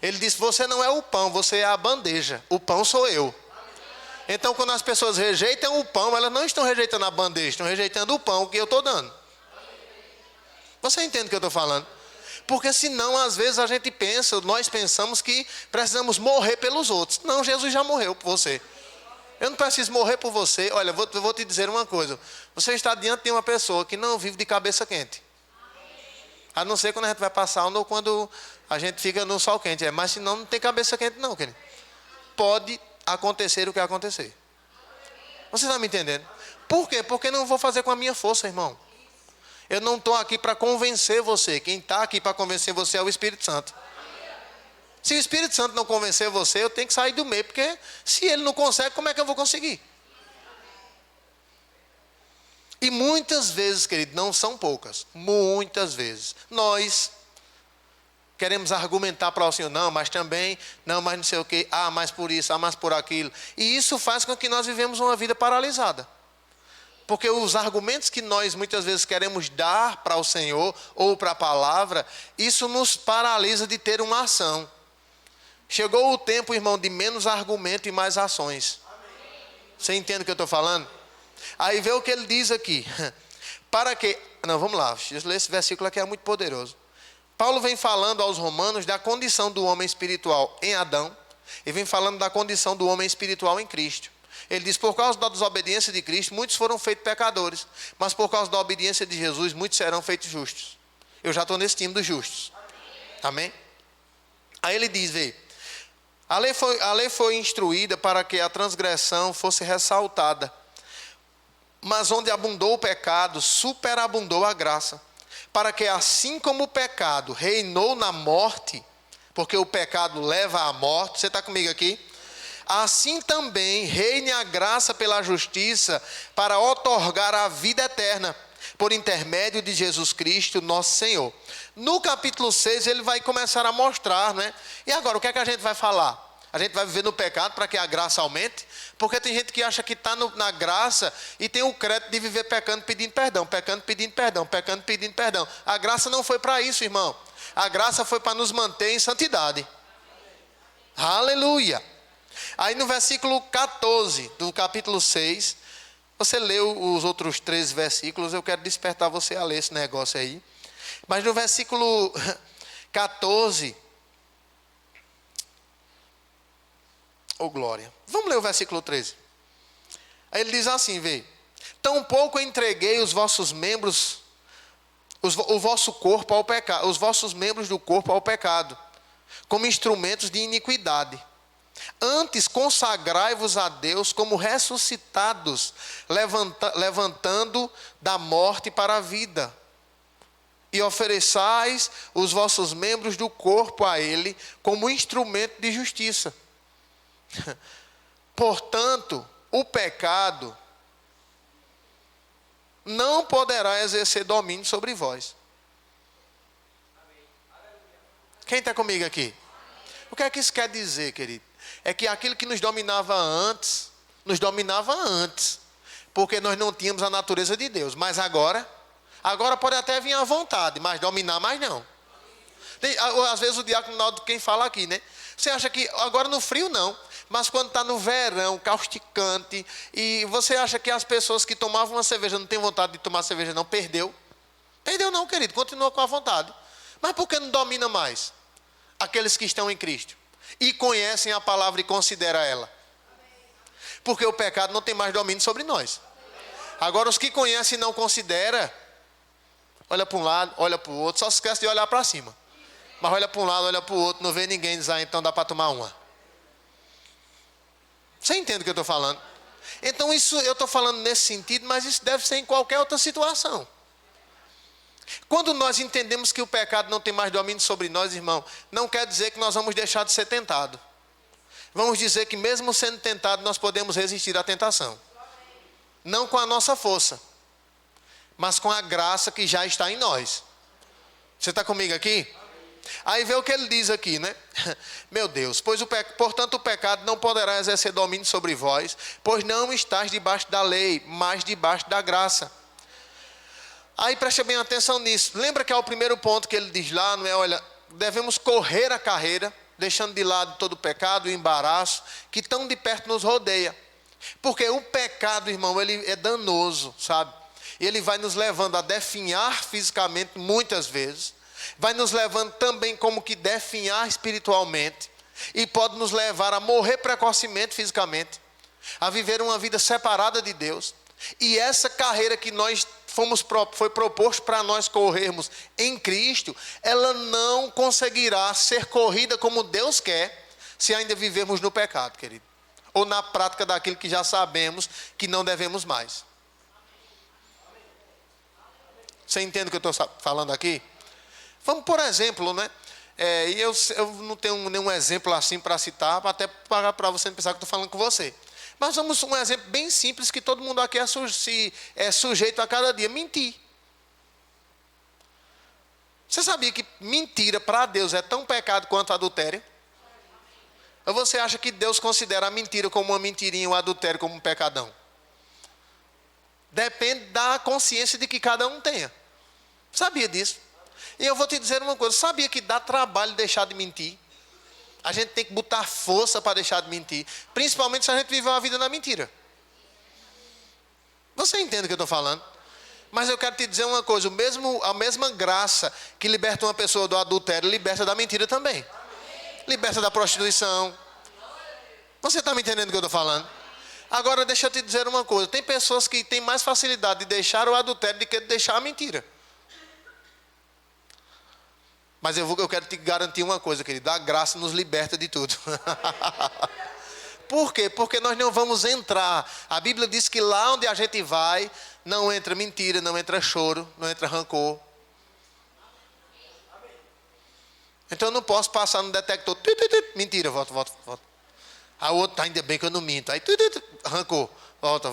Ele disse, você não é o pão, você é a bandeja. O pão sou eu. Então, quando as pessoas rejeitam o pão, elas não estão rejeitando a bandeja, estão rejeitando o pão que eu estou dando. Você entende o que eu estou falando? Porque senão, às vezes, nós pensamos que precisamos morrer pelos outros. Não, Jesus já morreu por você. Eu não preciso morrer por você. Olha, eu vou te dizer uma coisa. Você está diante de uma pessoa que não vive de cabeça quente. A não ser quando a gente vai passar ou quando a gente fica no sol quente. Mas senão não tem cabeça quente não, querido. Pode acontecer o que acontecer. Você está me entendendo? Por quê? Porque não vou fazer com a minha força, irmão. Eu não estou aqui para convencer você. Quem está aqui para convencer você é o Espírito Santo. Se o Espírito Santo não convencer você, eu tenho que sair do meio. Porque se ele não consegue, como é que eu vou conseguir? E muitas vezes, querido, não são poucas. Muitas vezes. Nós queremos argumentar para o Senhor. Não, mas também. Não, mas não sei o quê. Ah, mais por isso. Ah, mais por aquilo. E isso faz com que nós vivemos uma vida paralisada. Porque os argumentos que nós muitas vezes queremos dar para o Senhor ou para a palavra, isso nos paralisa de ter uma ação. Chegou o tempo, irmão, de menos argumento e mais ações. Você entende o que eu estou falando? Aí vê o que ele diz aqui. Para que... Não, vamos lá. Deixa eu ler esse versículo aqui, é muito poderoso. Paulo vem falando aos romanos da condição do homem espiritual em Adão. E vem falando da condição do homem espiritual em Cristo. Ele diz, por causa da desobediência de Cristo, muitos foram feitos pecadores. Mas por causa da obediência de Jesus, muitos serão feitos justos. Eu já estou nesse time dos justos. Amém? Aí ele diz, vê. A lei foi instruída para que a transgressão fosse ressaltada. Mas onde abundou o pecado, superabundou a graça. Para que assim como o pecado reinou na morte, porque o pecado leva à morte, você está comigo aqui? Assim também reine a graça pela justiça, para outorgar a vida eterna, por intermédio de Jesus Cristo, nosso Senhor. No capítulo 6, ele vai começar a mostrar, né? E agora, o que é que a gente vai falar? A gente vai viver no pecado para que a graça aumente? Porque tem gente que acha que está na graça e tem o crédito de viver pecando, pedindo perdão, pecando, pedindo perdão, pecando, pedindo perdão. A graça não foi para isso, irmão. A graça foi para nos manter em santidade. Aleluia. Aí no versículo 14 do capítulo 6, você leu os outros 13 versículos, eu quero despertar você a ler esse negócio aí. Mas no versículo 14... Oh, glória. Vamos ler o versículo 13. Aí ele diz assim, vê. Tampouco entreguei os vossos membros, o vosso corpo ao pecado, os vossos membros do corpo ao pecado, como instrumentos de iniquidade. Antes consagrai-vos a Deus como ressuscitados, levantando da morte para a vida. E ofereçais os vossos membros do corpo a Ele como instrumento de justiça. Portanto, o pecado não poderá exercer domínio sobre vós. Quem está comigo aqui? O que é que isso quer dizer, querido? É que aquilo que nos dominava antes, porque nós não tínhamos a natureza de Deus. Mas agora pode até vir à vontade, mas dominar mais não. Às vezes o diácono Naldo, quem fala aqui, né? Você acha que agora no frio não, mas quando está no verão, causticante, e você acha que as pessoas que tomavam uma cerveja não têm vontade de tomar cerveja não, perdeu? Perdeu não, querido, continua com a vontade. Mas por que não domina mais? Aqueles que estão em Cristo e conhecem a palavra e consideram ela. Porque o pecado não tem mais domínio sobre nós. Agora os que conhecem e não consideram, olha para um lado, olha para o outro, só se esquece de olhar para cima. Mas olha para um lado, olha para o outro, não vê ninguém dizer, então dá para tomar uma. Você entende o que eu estou falando? Então isso eu estou falando nesse sentido, mas isso deve ser em qualquer outra situação. Quando nós entendemos que o pecado não tem mais domínio sobre nós, irmão, não quer dizer que nós vamos deixar de ser tentado. Vamos dizer que mesmo sendo tentado, nós podemos resistir à tentação. Não com a nossa força, mas com a graça que já está em nós. Você está comigo aqui? Aí vê o que ele diz aqui, né? Meu Deus, portanto o pecado não poderá exercer domínio sobre vós, pois não estáis debaixo da lei, mas debaixo da graça. Aí preste bem atenção nisso. Lembra que é o primeiro ponto que ele diz lá, não é? Olha, devemos correr a carreira, deixando de lado todo o pecado e o embaraço, que tão de perto nos rodeia. Porque o pecado, irmão, ele é danoso, sabe? E ele vai nos levando a definhar fisicamente muitas vezes. Vai nos levando também como que definhar espiritualmente. E pode nos levar a morrer precocemente fisicamente. A viver uma vida separada de Deus. E essa carreira que foi proposto para nós corrermos em Cristo, ela não conseguirá ser corrida como Deus quer, se ainda vivermos no pecado, querido. Ou na prática daquilo que já sabemos que não devemos mais. Você entende o que eu estou falando aqui? Vamos por exemplo, né? E eu não tenho nenhum exemplo assim para citar, até para você não pensar que eu estou falando com você. Mas vamos um exemplo bem simples que todo mundo aqui é sujeito a cada dia: mentir. Você sabia que mentira para Deus é tão pecado quanto adultério? Ou você acha que Deus considera a mentira como uma mentirinha e o adultério como um pecadão? Depende da consciência de que cada um tenha. Sabia disso? E eu vou te dizer uma coisa: sabia que dá trabalho deixar de mentir? A gente tem que botar força para deixar de mentir. Principalmente se a gente vive uma vida na mentira. Você entende o que eu estou falando? Mas eu quero te dizer uma coisa: a mesma graça que liberta uma pessoa do adultério, liberta da mentira também. Liberta da prostituição. Você está me entendendo o que eu estou falando? Agora deixa eu te dizer uma coisa: tem pessoas que têm mais facilidade de deixar o adultério do que de deixar a mentira. Mas eu quero te garantir uma coisa, querido. A graça nos liberta de tudo. Por quê? Porque nós não vamos entrar. A Bíblia diz que lá onde a gente vai, não entra mentira, não entra choro, não entra rancor. Então eu não posso passar no detector. Mentira, volta. A outra, ainda bem que eu não minto. Aí, rancor, volta.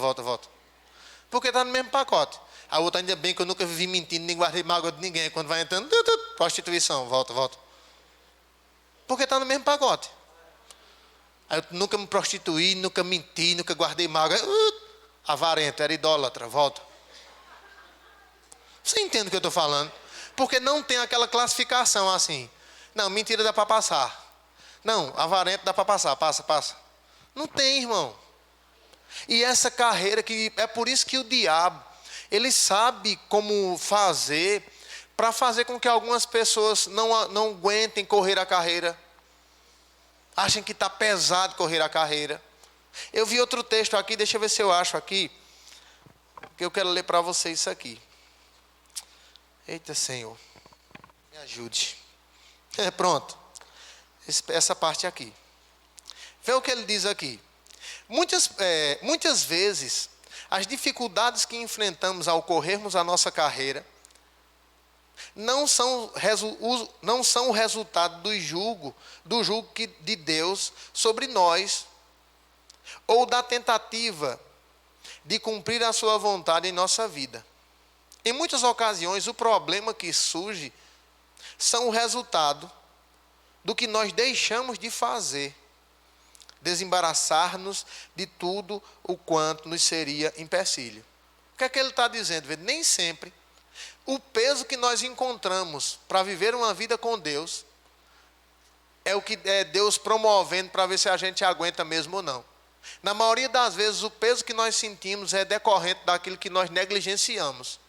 Porque está no mesmo pacote. A outra, ainda bem que eu nunca vivi mentindo, nem guardei mágoa de ninguém. Quando vai entrando, prostituição, volta. Porque está no mesmo pacote. Aí eu nunca me prostituí, nunca menti, nunca guardei mágoa. Avarento, era idólatra, volta. Você entende o que eu estou falando? Porque não tem aquela classificação assim. Não, mentira dá para passar. Não, avarento dá para passar, passa. Não tem, irmão. E essa carreira que é por isso que o diabo, ele sabe como fazer para fazer com que algumas pessoas não aguentem correr a carreira. Achem que está pesado correr a carreira. Eu vi outro texto aqui, deixa eu ver se eu acho aqui, que eu quero ler para vocês isso aqui. Eita, Senhor, me ajude. Pronto, essa parte aqui. Vê o que ele diz aqui. Muitas vezes, as dificuldades que enfrentamos ao corrermos a nossa carreira não são o resultado do julgo de Deus sobre nós, ou da tentativa de cumprir a sua vontade em nossa vida. Em muitas ocasiões, o problema que surge são o resultado do que nós deixamos de fazer, desembaraçar-nos de tudo o quanto nos seria empecilho. O que é que ele está dizendo? Nem sempre o peso que nós encontramos para viver uma vida com Deus é o que é Deus promovendo para ver se a gente aguenta mesmo ou não. Na maioria das vezes, o peso que nós sentimos é decorrente daquilo que nós negligenciamos.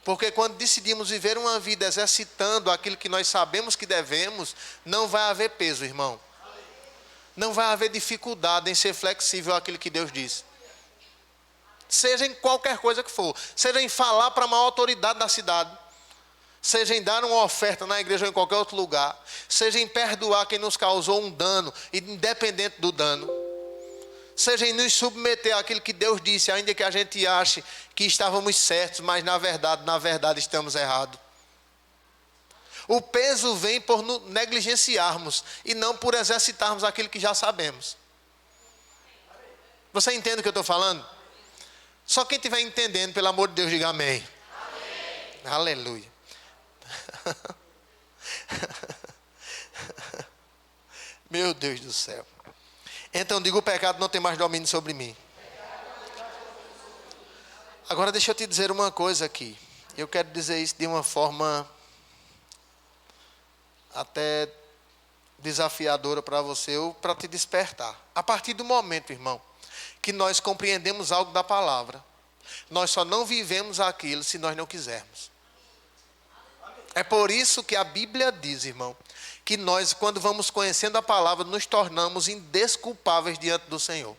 Porque quando decidimos viver uma vida exercitando aquilo que nós sabemos que devemos, não vai haver peso, irmão. Não vai haver dificuldade em ser flexível àquilo que Deus diz. Seja em qualquer coisa que for. Seja em falar para a maior autoridade da cidade. Seja em dar uma oferta na igreja ou em qualquer outro lugar. Seja em perdoar quem nos causou um dano, independente do dano. Seja em nos submeter àquilo que Deus disse, ainda que a gente ache que estávamos certos, mas na verdade estamos errados. O peso vem por negligenciarmos e não por exercitarmos aquilo que já sabemos. Você entende o que eu estou falando? Só quem estiver entendendo, pelo amor de Deus, diga amém. Amém. Aleluia. Meu Deus do céu. Então diga: o pecado não tem mais domínio sobre mim. Agora deixa eu te dizer uma coisa aqui. Eu quero dizer isso de uma forma até desafiadora para você, ou para te despertar. A partir do momento, irmão, que nós compreendemos algo da palavra, nós só não vivemos aquilo se nós não quisermos. É por isso que a Bíblia diz, irmão, que nós, quando vamos conhecendo a palavra, nos tornamos indesculpáveis diante do Senhor.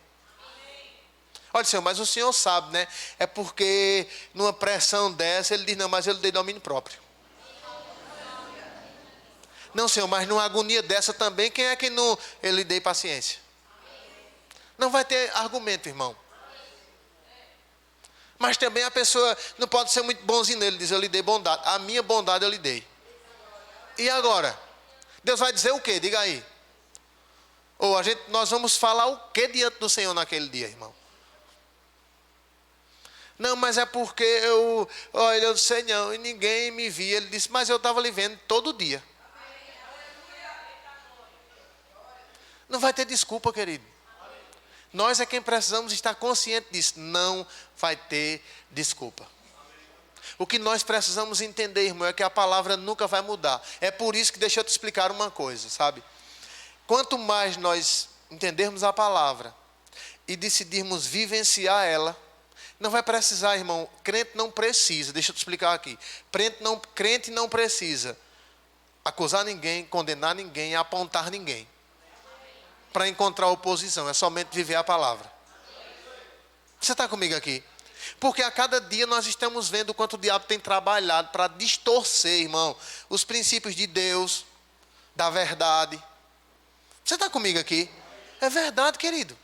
Olha, Senhor, mas o Senhor sabe, né? É porque numa pressão dessa, Ele diz: não, mas eu lhe dei domínio próprio. Não, Senhor, mas numa agonia dessa também, quem é que não eu lhe dei paciência? Não vai ter argumento, irmão. Mas também a pessoa não pode ser muito bonzinho nele, diz: eu lhe dei bondade. A minha bondade eu lhe dei. E agora? Deus vai dizer o quê? Diga aí. Ou nós vamos falar o quê diante do Senhor naquele dia, irmão? Não, mas é porque olha, eu sei não, e ninguém me via. Ele disse: mas eu estava lhe vendo todo dia. Não vai ter desculpa, querido. Nós é quem precisamos estar consciente disso. Não vai ter desculpa. O que nós precisamos entender, irmão, é que a palavra nunca vai mudar. É por isso que deixa eu te explicar uma coisa, sabe? Quanto mais nós entendermos a palavra e decidirmos vivenciar ela, não vai precisar, irmão. Crente não precisa, deixa eu te explicar aqui. Crente não precisa acusar ninguém, condenar ninguém, apontar ninguém para encontrar oposição. É somente viver a palavra. Você está comigo aqui? Porque a cada dia nós estamos vendo o quanto o diabo tem trabalhado para distorcer, irmão, os princípios de Deus, da verdade. Você está comigo aqui? É verdade, querido.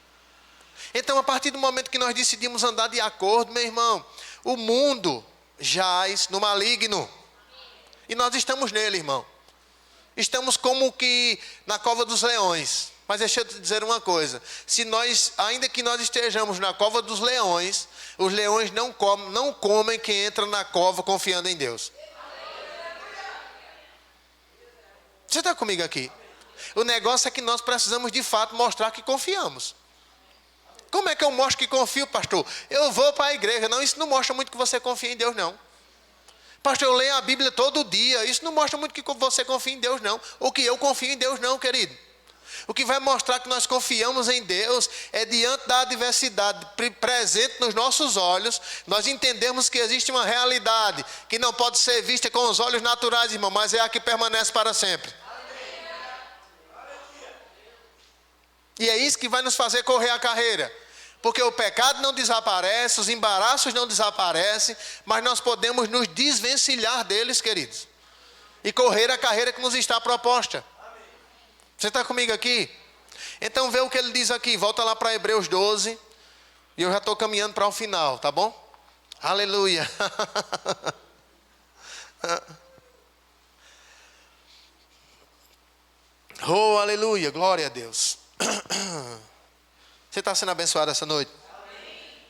Então, a partir do momento que nós decidimos andar de acordo, meu irmão, o mundo jaz no maligno. E nós estamos nele, irmão. Estamos como que na cova dos leões. Mas deixa eu te dizer uma coisa. Ainda que nós estejamos na cova dos leões, os leões não comem quem entra na cova confiando em Deus. Você está comigo aqui? O negócio é que nós precisamos de fato mostrar que confiamos. Como é que eu mostro que confio, pastor? Eu vou para a igreja. Não, isso não mostra muito que você confia em Deus, não. Pastor, eu leio a Bíblia todo dia. Isso não mostra muito que você confia em Deus, não. Ou que eu confio em Deus, não, querido. O que vai mostrar que nós confiamos em Deus é diante da adversidade presente nos nossos olhos, nós entendemos que existe uma realidade que não pode ser vista com os olhos naturais, irmão, mas é a que permanece para sempre. E é isso que vai nos fazer correr a carreira. Porque o pecado não desaparece, os embaraços não desaparecem, mas nós podemos nos desvencilhar deles, queridos. E correr a carreira que nos está proposta. Você está comigo aqui? Então vê o que ele diz aqui. Volta lá para Hebreus 12. E eu já estou caminhando para o final, tá bom? Aleluia. Oh, aleluia. Glória a Deus. Você está sendo abençoado essa noite? Amém.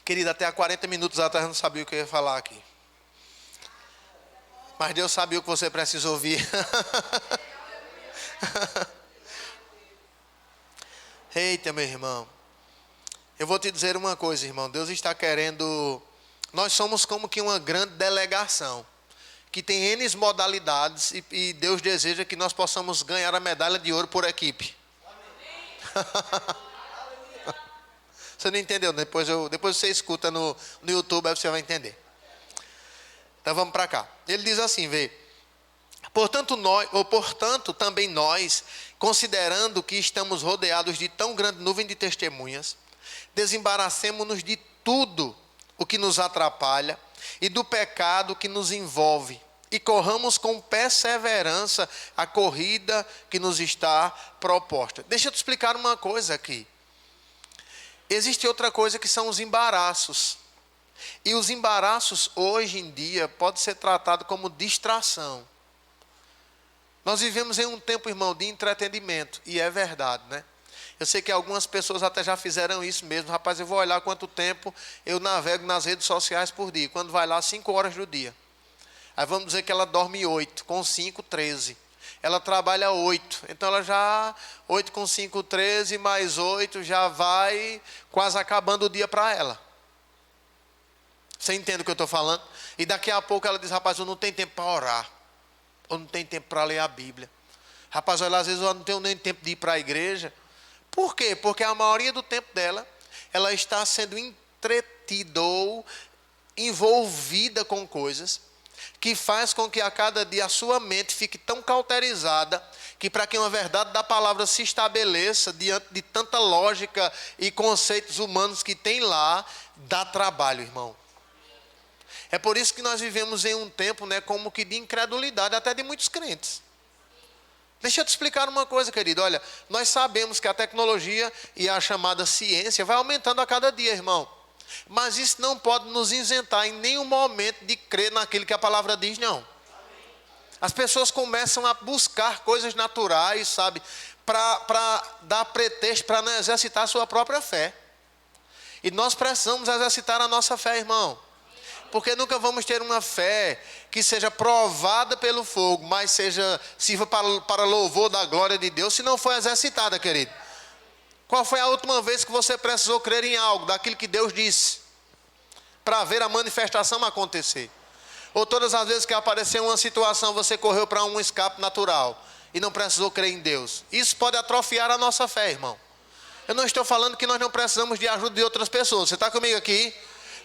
Querida, até há 40 minutos atrás eu não sabia o que eu ia falar aqui. Mas Deus sabia o que você precisa ouvir. Eita, meu irmão. Eu vou te dizer uma coisa, irmão. Deus está querendo... Nós somos como que uma grande delegação, que tem N modalidades, e Deus deseja que nós possamos ganhar a medalha de ouro por equipe. Você não entendeu? Depois você escuta no YouTube, aí você vai entender. Então vamos para cá. Ele diz assim, vê. Portanto, também nós, considerando que estamos rodeados de tão grande nuvem de testemunhas, desembaracemo-nos de tudo o que nos atrapalha e do pecado que nos envolve, e corramos com perseverança a corrida que nos está proposta. Deixa eu te explicar uma coisa aqui. Existe outra coisa que são os embaraços. E os embaraços hoje em dia podem ser tratados como distração. Nós vivemos em um tempo, irmão, de entretenimento. E é verdade, né? Eu sei que algumas pessoas até já fizeram isso mesmo. Rapaz, eu vou olhar quanto tempo eu navego nas redes sociais por dia. Quando vai lá, 5 horas do dia. Aí vamos dizer que ela dorme 8, com 5, 13. Ela trabalha 8. Então ela já, 8 com 5, 13, mais 8, já vai quase acabando o dia para ela. Você entende o que eu estou falando? E daqui a pouco ela diz, rapaz, eu não tenho tempo para orar. Eu não tenho tempo para ler a Bíblia. Rapaz, olha, às vezes eu não tenho nem tempo de ir para a igreja. Por quê? Porque a maioria do tempo dela, ela está sendo entretida ou envolvida com coisas que faz com que a cada dia a sua mente fique tão cauterizada que para que uma verdade da palavra se estabeleça diante de tanta lógica e conceitos humanos que tem lá, dá trabalho, irmão. É por isso que nós vivemos em um tempo, né, como que de incredulidade, até de muitos crentes. Deixa eu te explicar uma coisa, querido. Olha, nós sabemos que a tecnologia e a chamada ciência vai aumentando a cada dia, irmão. Mas isso não pode nos isentar em nenhum momento de crer naquilo que a palavra diz, não. As pessoas começam a buscar coisas naturais, sabe, para dar pretexto para não exercitar a sua própria fé. E nós precisamos exercitar a nossa fé, irmão. Porque nunca vamos ter uma fé que seja provada pelo fogo, mas sirva para louvor da glória de Deus, se não for exercitada, querido. Qual foi a última vez que você precisou crer em algo, daquilo que Deus disse, para ver a manifestação acontecer? Ou todas as vezes que apareceu uma situação, você correu para um escape natural e não precisou crer em Deus? Isso pode atrofiar a nossa fé, irmão. Eu não estou falando que nós não precisamos de ajuda de outras pessoas. Você está comigo aqui?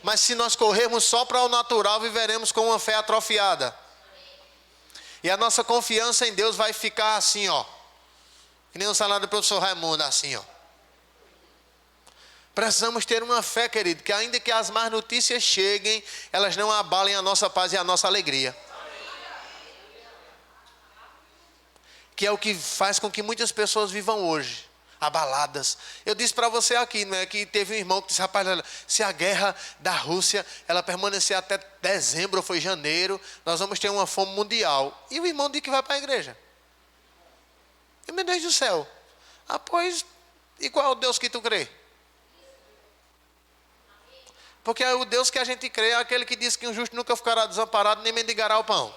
Mas se nós corrermos só para o natural, viveremos com uma fé atrofiada. E a nossa confiança em Deus vai ficar assim, ó. Que nem o salário do professor Raimundo, assim, ó. Precisamos ter uma fé, querido, que ainda que as más notícias cheguem, elas não abalem a nossa paz e a nossa alegria. Que é o que faz com que muitas pessoas vivam hoje abaladas. Eu disse para você aqui, né, que teve um irmão que disse: rapaz, se a guerra da Rússia ela permanecer até dezembro ou foi janeiro, nós vamos ter uma fome mundial. E o irmão disse que vai para a igreja. E meu Deus do céu. Pois, e qual é o Deus que tu crê? Porque o Deus que a gente crê é aquele que diz que um justo nunca ficará desamparado nem mendigará o pão.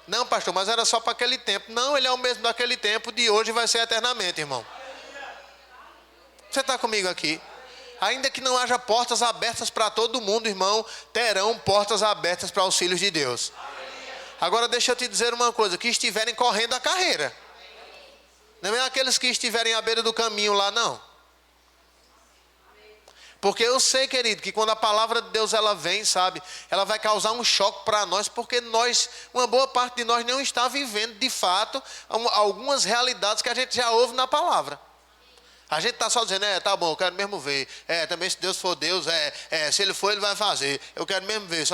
Não, pastor, mas era só para aquele tempo. Não, ele é o mesmo daquele tempo, de hoje vai ser eternamente, irmão. Você está comigo aqui? Ainda que não haja portas abertas para todo mundo, irmão, terão portas abertas para os filhos de Deus. Agora deixa eu te dizer uma coisa: que estiverem correndo a carreira. Não é aqueles que estiverem à beira do caminho lá, não. Porque eu sei, querido, que quando a palavra de Deus ela vem, sabe, ela vai causar um choque para nós, porque uma boa parte de nós não está vivendo de fato algumas realidades que a gente já ouve na palavra. A gente está só dizendo: tá bom, eu quero mesmo ver. Também se Deus for Deus, se Ele for, Ele vai fazer. Eu quero mesmo ver.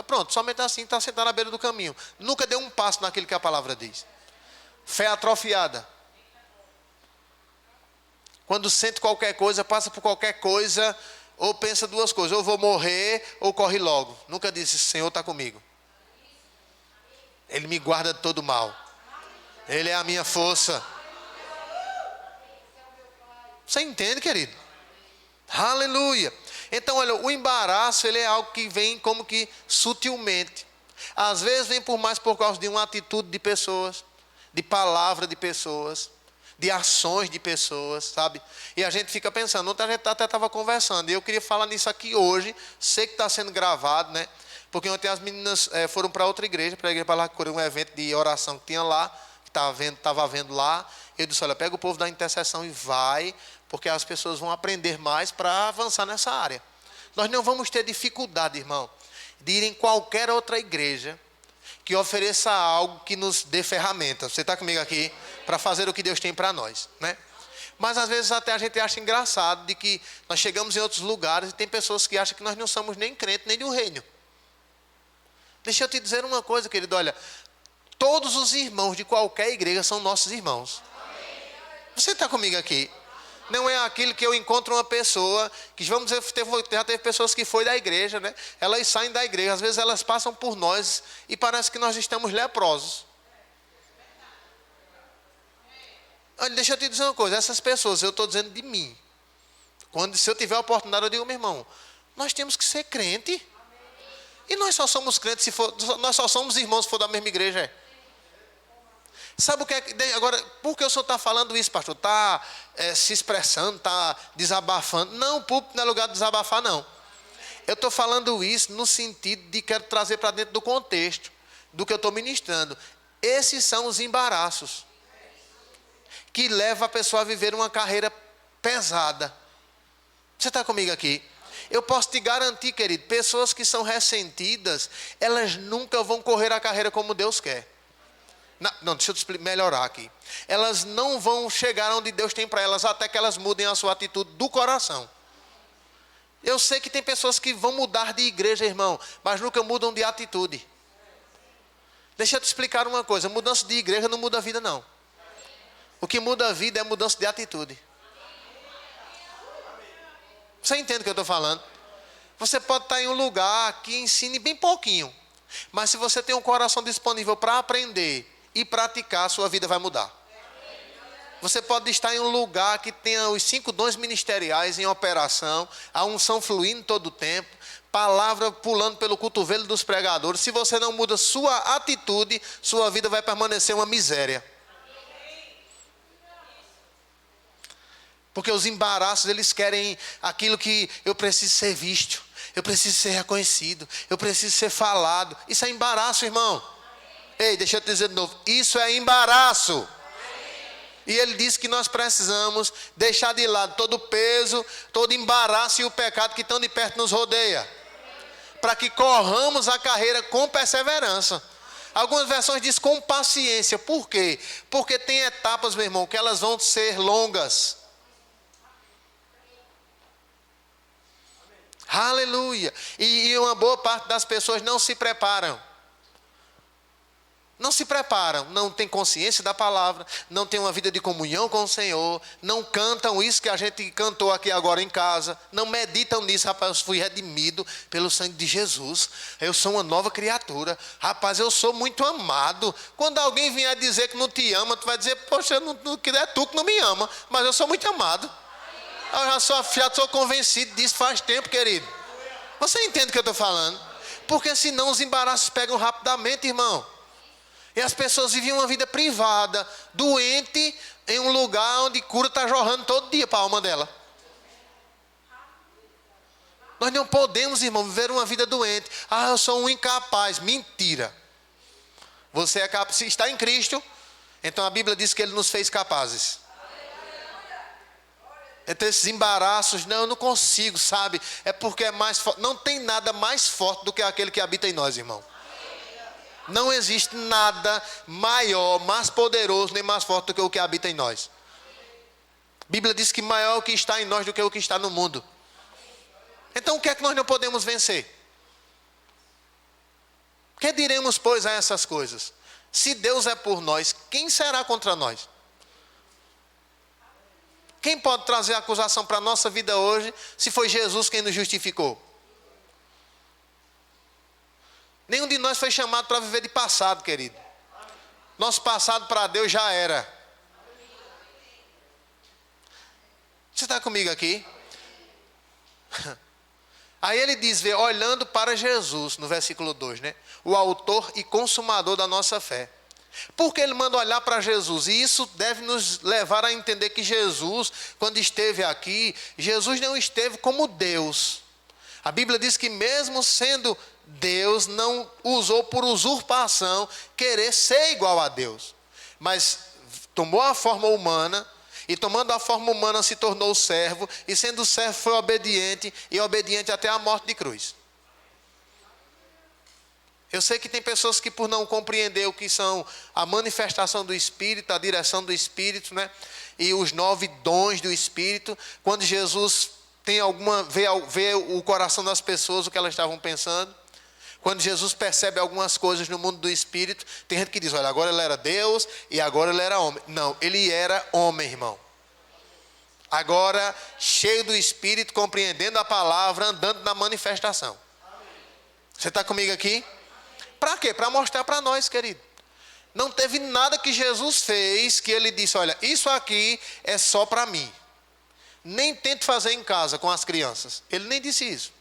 Pronto, somente assim está sentado à beira do caminho. Nunca deu um passo naquilo que a palavra diz. Fé atrofiada. Quando sente qualquer coisa, passa por qualquer coisa, ou pensa duas coisas: ou vou morrer, ou corre logo. Nunca disse: Senhor está comigo. Ele me guarda de todo mal. Ele é a minha força. Você entende, querido? Aleluia. Então, olha, o embaraço, ele é algo que vem como que sutilmente. Às vezes vem por causa de uma atitude de pessoas, de palavra de pessoas, de ações de pessoas, sabe? E a gente fica pensando. Ontem a gente até estava conversando, e eu queria falar nisso aqui hoje. Sei que está sendo gravado, né? Porque ontem as meninas foram para outra igreja, para a igreja para lá, um evento de oração que tinha lá, que estava havendo lá. Eu disse: olha, pega o povo da intercessão e vai, porque as pessoas vão aprender mais para avançar nessa área. Nós não vamos ter dificuldade, irmão, de ir em qualquer outra igreja que ofereça algo que nos dê ferramentas. Você está comigo aqui? Para fazer o que Deus tem para nós, né? Mas às vezes até a gente acha engraçado de que nós chegamos em outros lugares e tem pessoas que acham que nós não somos nem crentes nem do reino. Deixa eu te dizer uma coisa, querido, olha, todos os irmãos de qualquer igreja são nossos irmãos. Você está comigo aqui? Não é aquilo que eu encontro uma pessoa que, vamos dizer, já teve pessoas que foi da igreja, né? Elas saem da igreja, às vezes elas passam por nós e parece que nós estamos leprosos. Olha, deixa eu te dizer uma coisa: essas pessoas, eu estou dizendo de mim. Se eu tiver a oportunidade, eu digo: meu irmão, nós temos que ser crente. E nós só somos crentes nós só somos irmãos se for da mesma igreja. Sabe o que é? Agora, por que o senhor está falando isso, pastor? Está se expressando, está desabafando? Não, o púlpito não é lugar de desabafar, não. Eu estou falando isso no sentido de quero trazer para dentro do contexto do que eu estou ministrando. Esses são os embaraços que levam a pessoa a viver uma carreira pesada. Você está comigo aqui? Eu posso te garantir, querido, pessoas que são ressentidas, elas nunca vão correr a carreira como Deus quer. Não, deixa eu melhorar aqui. Elas não vão chegar onde Deus tem para elas até que elas mudem a sua atitude do coração. Eu sei que tem pessoas que vão mudar de igreja, irmão, mas nunca mudam de atitude. Deixa eu te explicar uma coisa: mudança de igreja não muda a vida, não. O que muda a vida é mudança de atitude. Você entende o que eu estou falando? Você pode estar em um lugar que ensine bem pouquinho, mas se você tem um coração disponível para aprender e praticar, sua vida vai mudar. Você pode estar em um lugar que tenha os 5 dons ministeriais em operação, a unção fluindo todo o tempo, palavra pulando pelo cotovelo dos pregadores. Se você não muda sua atitude, sua vida vai permanecer uma miséria. Porque os embaraços, eles querem aquilo que eu preciso ser visto, eu preciso ser reconhecido, eu preciso ser falado. Isso é embaraço, irmão. Ei, deixa eu te dizer de novo, isso é embaraço. E ele disse que nós precisamos deixar de lado todo o peso, todo o embaraço e o pecado que tão de perto nos rodeia, para que corramos a carreira com perseverança. Algumas versões dizem com paciência. Por quê? Porque tem etapas, meu irmão, que elas vão ser longas. Aleluia. E uma boa parte das pessoas não se preparam. Não se preparam, não tem consciência da palavra, não tem uma vida de comunhão com o Senhor, não cantam isso que a gente cantou aqui agora em casa, não meditam nisso. Rapaz, eu fui redimido pelo sangue de Jesus, eu sou uma nova criatura, rapaz, eu sou muito amado. Quando alguém vier dizer que não te ama, tu vai dizer, poxa, é tu que não me ama, mas eu sou muito amado. Eu já sou convencido disso faz tempo, querido. Você entende o que eu estou falando? Porque senão os embaraços pegam rapidamente, irmão. E as pessoas vivem uma vida privada, doente, em um lugar onde cura está jorrando todo dia para a alma dela. Nós não podemos, irmão, viver uma vida doente. Ah, eu sou um incapaz. Mentira. Você é capaz. Se está em Cristo, então a Bíblia diz que Ele nos fez capazes. Entre esses embaraços, não, eu não consigo, sabe? É porque é mais forte. Não tem nada mais forte do que aquele que habita em nós, irmão. Não existe nada maior, mais poderoso, nem mais forte do que o que habita em nós. A Bíblia diz que maior é o que está em nós do que o que está no mundo. Então o que é que nós não podemos vencer? Que diremos, pois, a essas coisas? Se Deus é por nós, quem será contra nós? Quem pode trazer acusação para a nossa vida hoje, se foi Jesus quem nos justificou? Nenhum de nós foi chamado para viver de passado, querido. Nosso passado para Deus já era. Você está comigo aqui? Aí ele diz, olhando para Jesus, no versículo 2, né? O autor e consumador da nossa fé. Porque ele manda olhar para Jesus? E isso deve nos levar a entender que Jesus, quando esteve aqui, Jesus não esteve como Deus. A Bíblia diz que mesmo sendo Deus, não usou por usurpação querer ser igual a Deus. Mas tomou a forma humana, e tomando a forma humana se tornou servo, e sendo servo foi obediente, e obediente até a morte de cruz. Eu sei que tem pessoas que por não compreender o que são a manifestação do Espírito, a direção do Espírito, né? E os 9 dons do Espírito, quando Jesus vê o coração das pessoas, o que elas estavam pensando. Quando Jesus percebe algumas coisas no mundo do Espírito, tem gente que diz, olha, agora ele era Deus e agora ele era homem. Não, ele era homem, irmão. Agora, cheio do Espírito, compreendendo a palavra, andando na manifestação. Você está comigo aqui? Para quê? Para mostrar para nós, querido. Não teve nada que Jesus fez que ele disse, olha, isso aqui é só para mim. Nem tente fazer em casa com as crianças. Ele nem disse isso.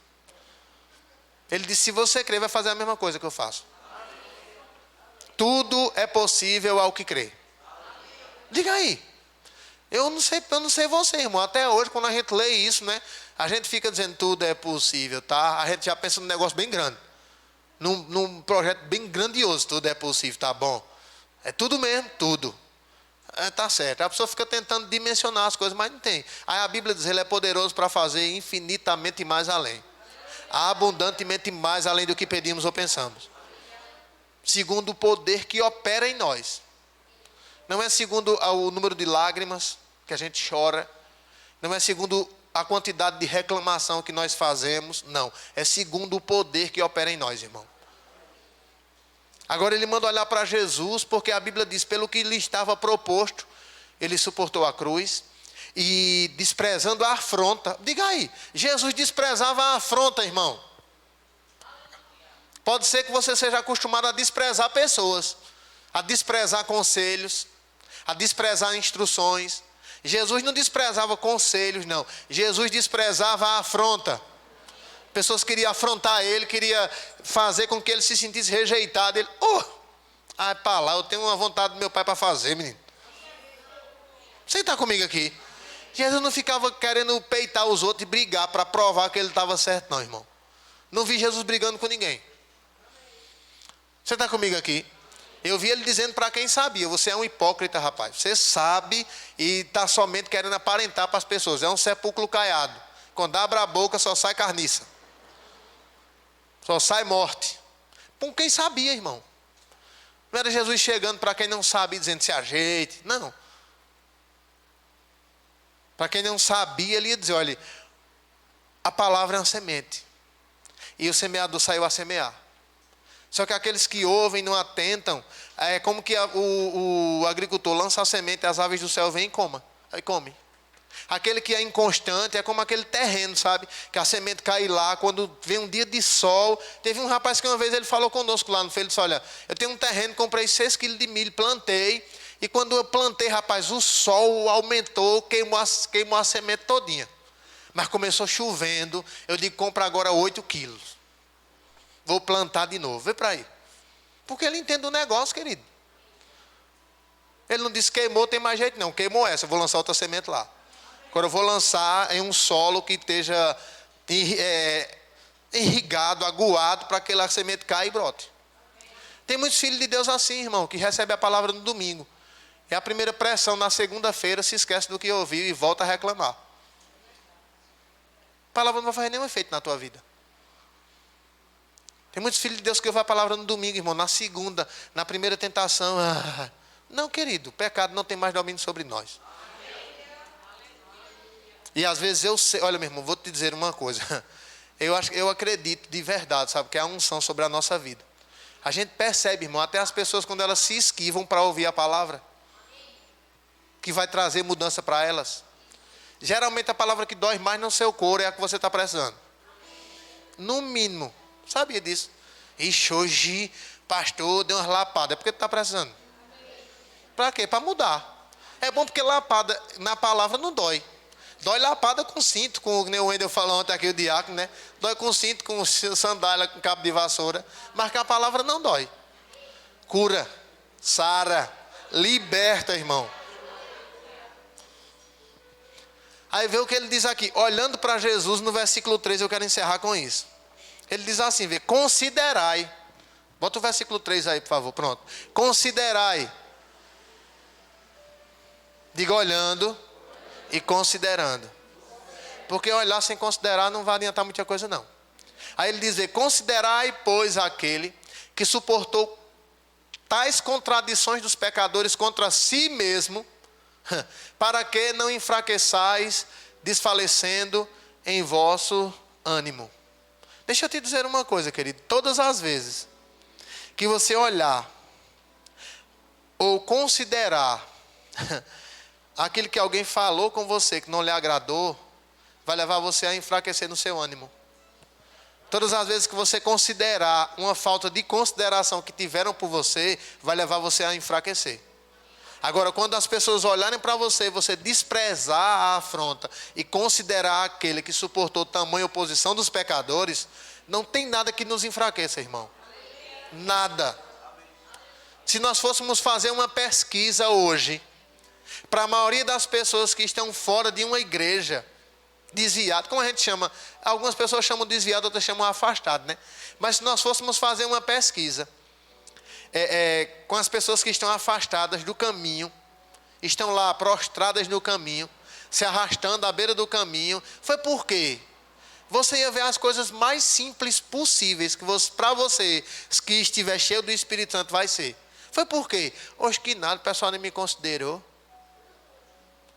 Ele disse, se você crer, vai fazer a mesma coisa que eu faço. Tudo é possível ao que crê. Diga aí. Eu não sei você, irmão. Até hoje, quando a gente lê isso, né? A gente fica dizendo, tudo é possível, tá? A gente já pensa num negócio bem grande. Num projeto bem grandioso, tudo é possível, tá bom? É tudo mesmo, tudo. Tá certo. A pessoa fica tentando dimensionar as coisas, mas não tem. Aí a Bíblia diz, ele é poderoso para fazer infinitamente mais além. Abundantemente mais além do que pedimos ou pensamos. Segundo o poder que opera em nós. Não é segundo o número de lágrimas que a gente chora. Não é segundo a quantidade de reclamação que nós fazemos. Não. É segundo o poder que opera em nós, irmão. Agora ele manda olhar para Jesus, porque a Bíblia diz, pelo que lhe estava proposto, ele suportou a cruz. E desprezando a afronta. Diga aí, Jesus desprezava a afronta, irmão. Pode ser que você seja acostumado a desprezar pessoas, a desprezar conselhos, a desprezar instruções. Jesus não desprezava conselhos, não. Jesus desprezava a afronta. Pessoas queriam afrontar ele, queriam fazer com que ele se sentisse rejeitado. Ele, para lá, eu tenho uma vontade do meu pai para fazer, menino. Você está comigo aqui? Jesus não ficava querendo peitar os outros e brigar para provar que ele estava certo, não, irmão. Não vi Jesus brigando com ninguém. Você está comigo aqui? Eu vi ele dizendo para quem sabia, você é um hipócrita, rapaz. Você sabe e está somente querendo aparentar para as pessoas. É um sepulcro caiado. Quando abre a boca só sai carniça. Só sai morte. Com quem sabia, irmão. Não era Jesus chegando para quem não sabe, dizendo se ajeite. Não. Para quem não sabia, ele ia dizer, olha, a palavra é uma semente. E o semeador saiu a semear. Só que aqueles que ouvem não atentam, é como que o agricultor lança a semente, as aves do céu vêm e comem. Aí come. Aquele que é inconstante é como aquele terreno, sabe? Que a semente cai lá, quando vem um dia de sol. Teve um rapaz que uma vez ele falou conosco lá no Feio, ele disse, olha, eu tenho um terreno, comprei 6 quilos de milho, plantei. E quando eu plantei, rapaz, o sol aumentou, queimou a semente todinha. Mas começou chovendo, eu digo, compra agora 8 quilos. Vou plantar de novo, vê para aí. Porque ele entende o negócio, querido. Ele não disse queimou, tem mais jeito não, queimou essa, eu vou lançar outra semente lá. Agora eu vou lançar em um solo que esteja irrigado, aguado, para que aquela semente caia e brote. Tem muitos filhos de Deus assim, irmão, que recebem a palavra no domingo. É a primeira pressão, na segunda-feira se esquece do que ouviu e volta a reclamar. A palavra não vai fazer nenhum efeito na tua vida. Tem muitos filhos de Deus que ouvem a palavra no domingo, irmão, na segunda, na primeira tentação. Não, querido, o pecado não tem mais domínio sobre nós. E às vezes eu sei, olha meu irmão, vou te dizer uma coisa. Eu acredito de verdade, sabe, que é a unção sobre a nossa vida. A gente percebe, irmão, até as pessoas quando elas se esquivam para ouvir a palavra, que vai trazer mudança para elas. Geralmente a palavra que dói mais no seu couro é a que você está precisando. No mínimo. Sabia disso? Ixi, hoje, pastor, deu umas lapadas. É porque tu está precisando. Para quê? Para mudar. É bom porque lapada na palavra não dói. Dói lapada com cinto, com o que o Wendel falou ontem aqui, o diácono, né? Dói com cinto, com sandália, com cabo de vassoura. Mas que a palavra não dói. Cura, sara, liberta, irmão. Aí vê o que ele diz aqui. Olhando para Jesus, no versículo 3, eu quero encerrar com isso. Ele diz assim, vê, considerai. Bota o versículo 3 aí, por favor, pronto. Considerai. Diga olhando e considerando. Porque olhar sem considerar não vai adiantar muita coisa não. Aí ele diz, considerai, pois, aquele que suportou tais contradições dos pecadores contra si mesmo, para que não enfraqueçais, desfalecendo em vosso ânimo. Deixa eu te dizer uma coisa, querido. Todas as vezes que você olhar ou considerar aquilo que alguém falou com você que não lhe agradou, vai levar você a enfraquecer no seu ânimo. Todas as vezes que você considerar uma falta de consideração que tiveram por você, vai levar você a enfraquecer. Agora, quando as pessoas olharem para você, você desprezar a afronta e considerar aquele que suportou tamanha oposição dos pecadores, não tem nada que nos enfraqueça, irmão. Nada. Se nós fôssemos fazer uma pesquisa hoje, para a maioria das pessoas que estão fora de uma igreja, desviado, como a gente chama, algumas pessoas chamam desviado, outras chamam afastado, né? Mas se nós fôssemos fazer uma pesquisa, com as pessoas que estão afastadas do caminho, estão lá prostradas no caminho, se arrastando à beira do caminho, foi por quê? Você ia ver as coisas mais simples possíveis que para você que estiver cheio do Espírito Santo vai ser. Foi por quê? Oxe, que nada, o pessoal nem me considerou.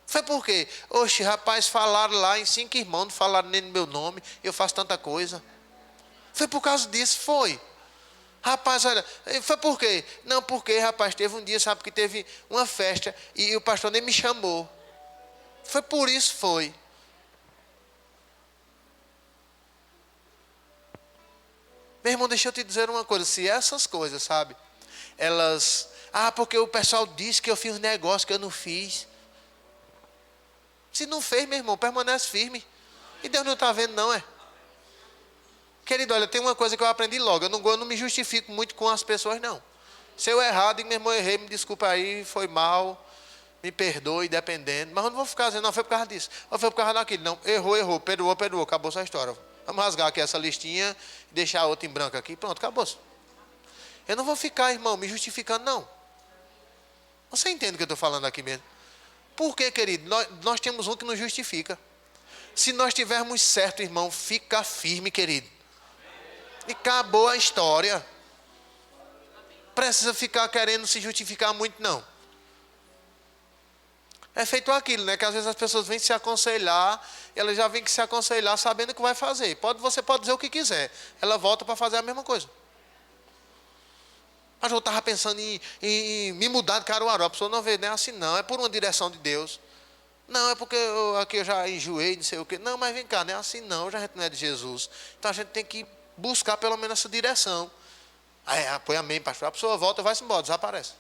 Foi por quê? Oxe, rapaz, falaram lá em 5 irmãos, não falaram nem no meu nome, eu faço tanta coisa. Foi por causa disso, foi. Rapaz, olha, foi por quê? Não, porque, rapaz, teve um dia, sabe, que teve uma festa e o pastor nem me chamou. Foi por isso, foi. Meu irmão, deixa eu te dizer uma coisa, se essas coisas, sabe, elas, porque o pessoal disse que eu fiz um negócio que eu não fiz. Se não fez, meu irmão, permanece firme. E Deus não está vendo, não, é? Querido, olha, tem uma coisa que eu aprendi logo. Eu não me justifico muito com as pessoas, não. Se eu errar, digo, meu irmão, errei, me desculpa aí, foi mal, me perdoe, dependendo. Mas eu não vou ficar dizendo, não, foi por causa disso. Ou foi por causa daquilo. Não, errou, perdoou, acabou essa história. Vamos rasgar aqui essa listinha e deixar a outra em branco aqui. Pronto, acabou. Eu não vou ficar, irmão, me justificando, não. Você entende o que eu estou falando aqui mesmo? Por quê, querido? Nós temos um que nos justifica. Se nós tivermos certo, irmão, fica firme, querido. E acabou a história. Precisa ficar querendo se justificar muito, não. É feito aquilo, né? Que às vezes as pessoas vêm se aconselhar, elas já vêm que se aconselhar sabendo o que vai fazer. Você pode dizer o que quiser, ela volta para fazer a mesma coisa. Mas eu estava pensando em me mudar de Caruaru. A pessoa não vê, não é assim não, é por uma direção de Deus. Não, é porque aqui eu já enjoei, não sei o quê. Não, mas vem cá, não é assim não, já a gente não é de Jesus. Então a gente tem que buscar pelo menos essa direção. Aí põe amém, pastor. A pessoa volta e vai-se embora, desaparece.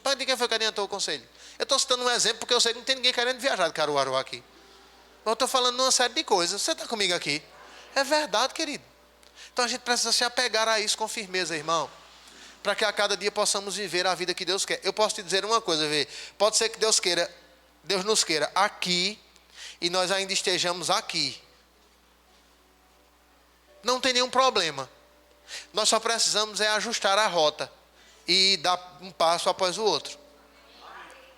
Para de quem foi que adiantou o conselho? Eu estou citando um exemplo porque eu sei que não tem ninguém querendo viajar de Caruaru aqui. Mas eu estou falando uma série de coisas. Você está comigo aqui? É verdade, querido. Então a gente precisa se apegar a isso com firmeza, irmão. Para que a cada dia possamos viver a vida que Deus quer. Eu posso te dizer uma coisa, vê. Pode ser que Deus nos queira aqui e nós ainda estejamos aqui. Não tem nenhum problema. Nós só precisamos ajustar a rota e dar um passo após o outro.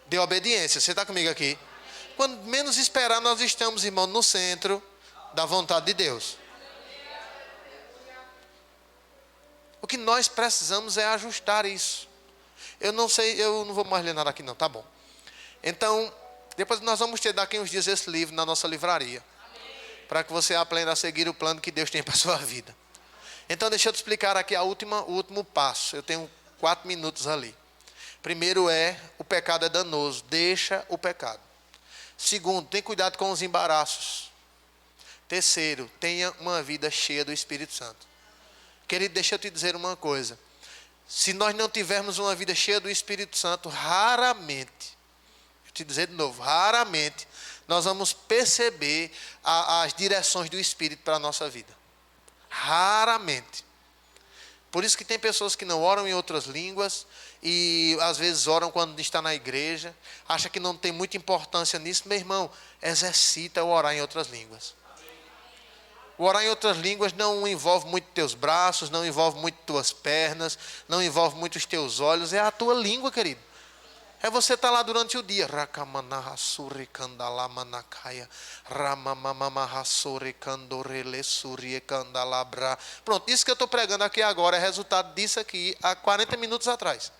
De obediência. Você está comigo aqui? Quando menos esperar, nós estamos, irmão, no centro da vontade de Deus. O que nós precisamos é ajustar isso. Eu não sei, eu não vou mais ler nada aqui não, tá bom. Então, depois nós vamos ter daqui uns dias esse livro na nossa livraria. Para que você aprenda a seguir o plano que Deus tem para a sua vida. Então, deixa eu te explicar aqui o último passo. Eu tenho 4 minutos ali. Primeiro o pecado é danoso. Deixa o pecado. Segundo, tem cuidado com os embaraços. Terceiro, tenha uma vida cheia do Espírito Santo. Querido, deixa eu te dizer uma coisa. Se nós não tivermos uma vida cheia do Espírito Santo, raramente, vou te dizer de novo, raramente, nós vamos perceber as direções do Espírito para a nossa vida. Raramente. Por isso que tem pessoas que não oram em outras línguas e às vezes oram quando está na igreja, acha que não tem muita importância nisso. Meu irmão, exercita o orar em outras línguas. O orar em outras línguas não envolve muito teus braços, não envolve muito tuas pernas, não envolve muito os teus olhos, é a tua língua, querido. É você estar lá durante o dia. Pronto, isso que eu estou pregando aqui agora é resultado disso aqui há 40 minutos atrás.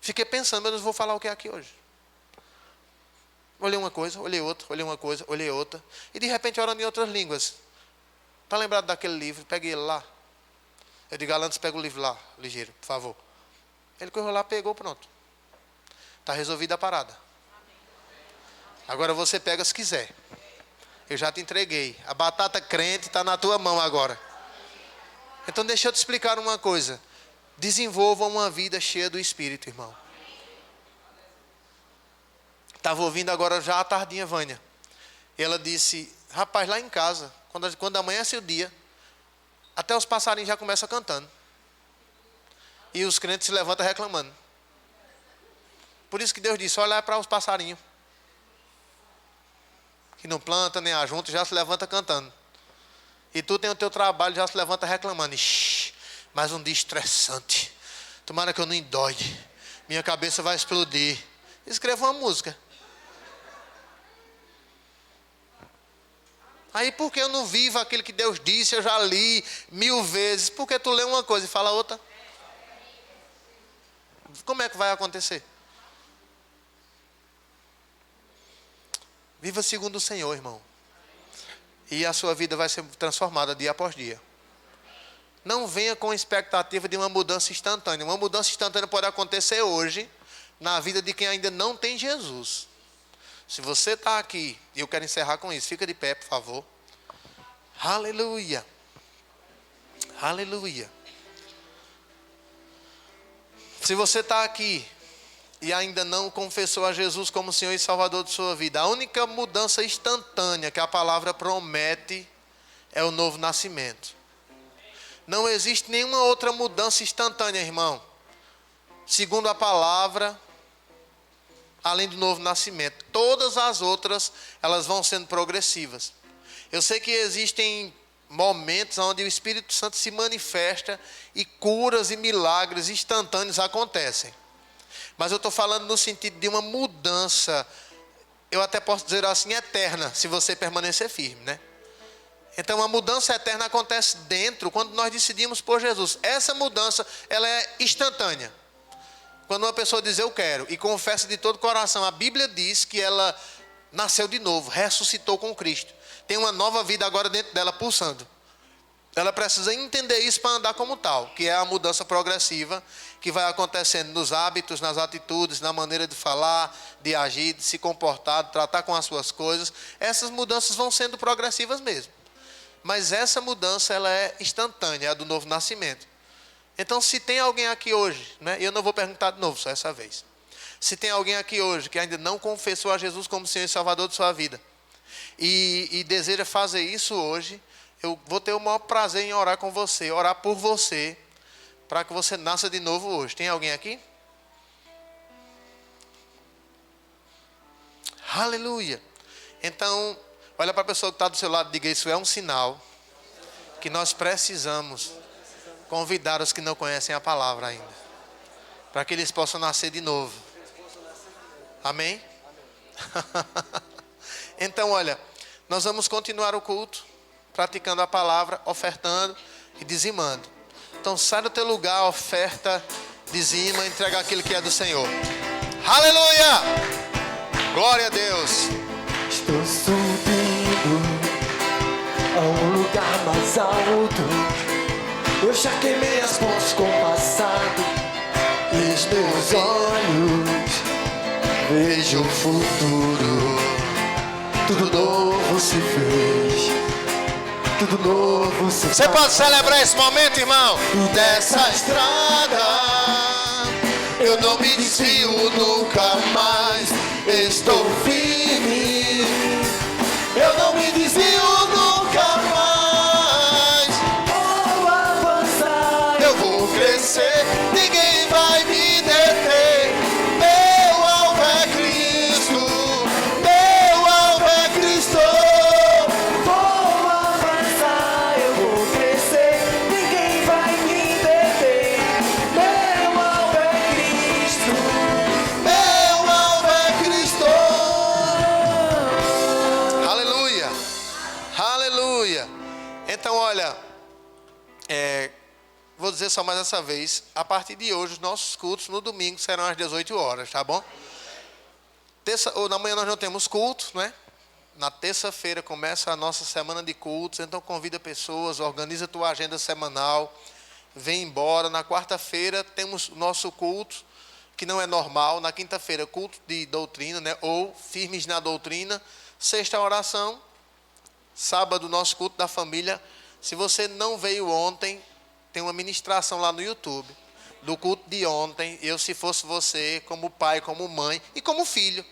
Fiquei pensando, mas eu vou falar o que é aqui hoje. Olhei uma coisa, olhei outra, olhei uma coisa, olhei outra. E de repente orando em outras línguas. Está lembrado daquele livro? Peguei ele lá. Eu digo, Alantes, pega o livro lá, ligeiro, por favor. Ele correu lá, pegou, pronto. Está resolvida a parada. Agora você pega se quiser. Eu já te entreguei. A batata crente está na tua mão agora. Então deixa eu te explicar uma coisa. Desenvolva uma vida cheia do Espírito, irmão. Estava ouvindo agora já a tardinha, Vânia. E ela disse, rapaz, lá em casa, quando amanhece o dia, até os passarinhos já começam cantando. E os crentes se levantam reclamando. Por isso que Deus disse, olha para os passarinhos. Que não planta nem ajunta, já se levanta cantando. E tu tem o teu trabalho, já se levanta reclamando. Ixi, mais um dia estressante. Tomara que eu não endoide. Minha cabeça vai explodir. Escreva uma música. Aí por que eu não vivo aquilo que Deus disse, eu já li 1000 vezes. Por que tu lê uma coisa e fala outra? Como é que vai acontecer? Viva segundo o Senhor, irmão. E a sua vida vai ser transformada dia após dia. Não venha com expectativa de uma mudança instantânea. Uma mudança instantânea pode acontecer hoje, na vida de quem ainda não tem Jesus. Se você está aqui, e eu quero encerrar com isso, fica de pé, por favor. Aleluia. Aleluia. Se você está aqui e ainda não confessou a Jesus como Senhor e Salvador de sua vida, a única mudança instantânea que a palavra promete é o novo nascimento. Não existe nenhuma outra mudança instantânea, irmão. Segundo a palavra, além do novo nascimento. Todas as outras, elas vão sendo progressivas. Eu sei que existem momentos onde o Espírito Santo se manifesta e curas e milagres instantâneos acontecem. Mas eu estou falando no sentido de uma mudança, eu até posso dizer assim, eterna, se você permanecer firme, né? Então a mudança eterna acontece dentro, quando nós decidimos por Jesus. Essa mudança, ela é instantânea. Quando uma pessoa diz eu quero e confessa de todo o coração, a Bíblia diz que ela nasceu de novo, ressuscitou com Cristo. Tem uma nova vida agora dentro dela pulsando. Ela precisa entender isso para andar como tal, que é a mudança progressiva que vai acontecendo nos hábitos, nas atitudes, na maneira de falar, de agir, de se comportar, de tratar com as suas coisas. Essas mudanças vão sendo progressivas mesmo. Mas essa mudança ela é instantânea, é a do novo nascimento. Então, se tem alguém aqui hoje, né, e eu não vou perguntar de novo, só essa vez. Se tem alguém aqui hoje que ainda não confessou a Jesus como Senhor e Salvador de sua vida e deseja fazer isso hoje, eu vou ter o maior prazer em orar com você, orar por você, para que você nasça de novo hoje. Tem alguém aqui? Aleluia. Então, olha para a pessoa que está do seu lado e diga, isso é um sinal que nós precisamos convidar os que não conhecem a palavra ainda, para que eles possam nascer de novo. Amém? Então, olha, nós vamos continuar o culto, praticando a palavra, ofertando e dizimando. Então, sai do teu lugar, oferta, dizima, entrega aquilo que é do Senhor. Aleluia! Glória a Deus. Estou subindo a um lugar mais alto. Eu já queimei as pontes com o passado e os meus olhos vejo o futuro. Tudo novo se fez, tudo novo se faz. Você pode celebrar esse momento, irmão? Dessa estrada eu não me desvio nunca mais. Estou firme, eu não me desvio nunca mais. Vou avançar, eu vou crescer, ninguém vai me deter. Meu alvo é Cristo, meu alvo é Cristo. Vou avançar, eu vou crescer, ninguém vai me deter. Meu alvo é Cristo, meu alvo é Cristo. Aleluia. Aleluia. Então, olha, vou dizer só mais essa vez. A partir de hoje, os nossos cultos no domingo serão às 18 horas, tá bom? Na manhã nós não temos culto, né? Na terça-feira começa a nossa semana de cultos. Então convida pessoas, organiza a tua agenda semanal, vem embora. Na quarta-feira temos o nosso culto, que não é normal. Na quinta-feira, culto de doutrina, né? Ou firmes na doutrina. Sexta, oração. Sábado, nosso culto da família. Se você não veio ontem, tem uma ministração lá no YouTube do culto de ontem. Eu, se fosse você, como pai, como mãe e como filho,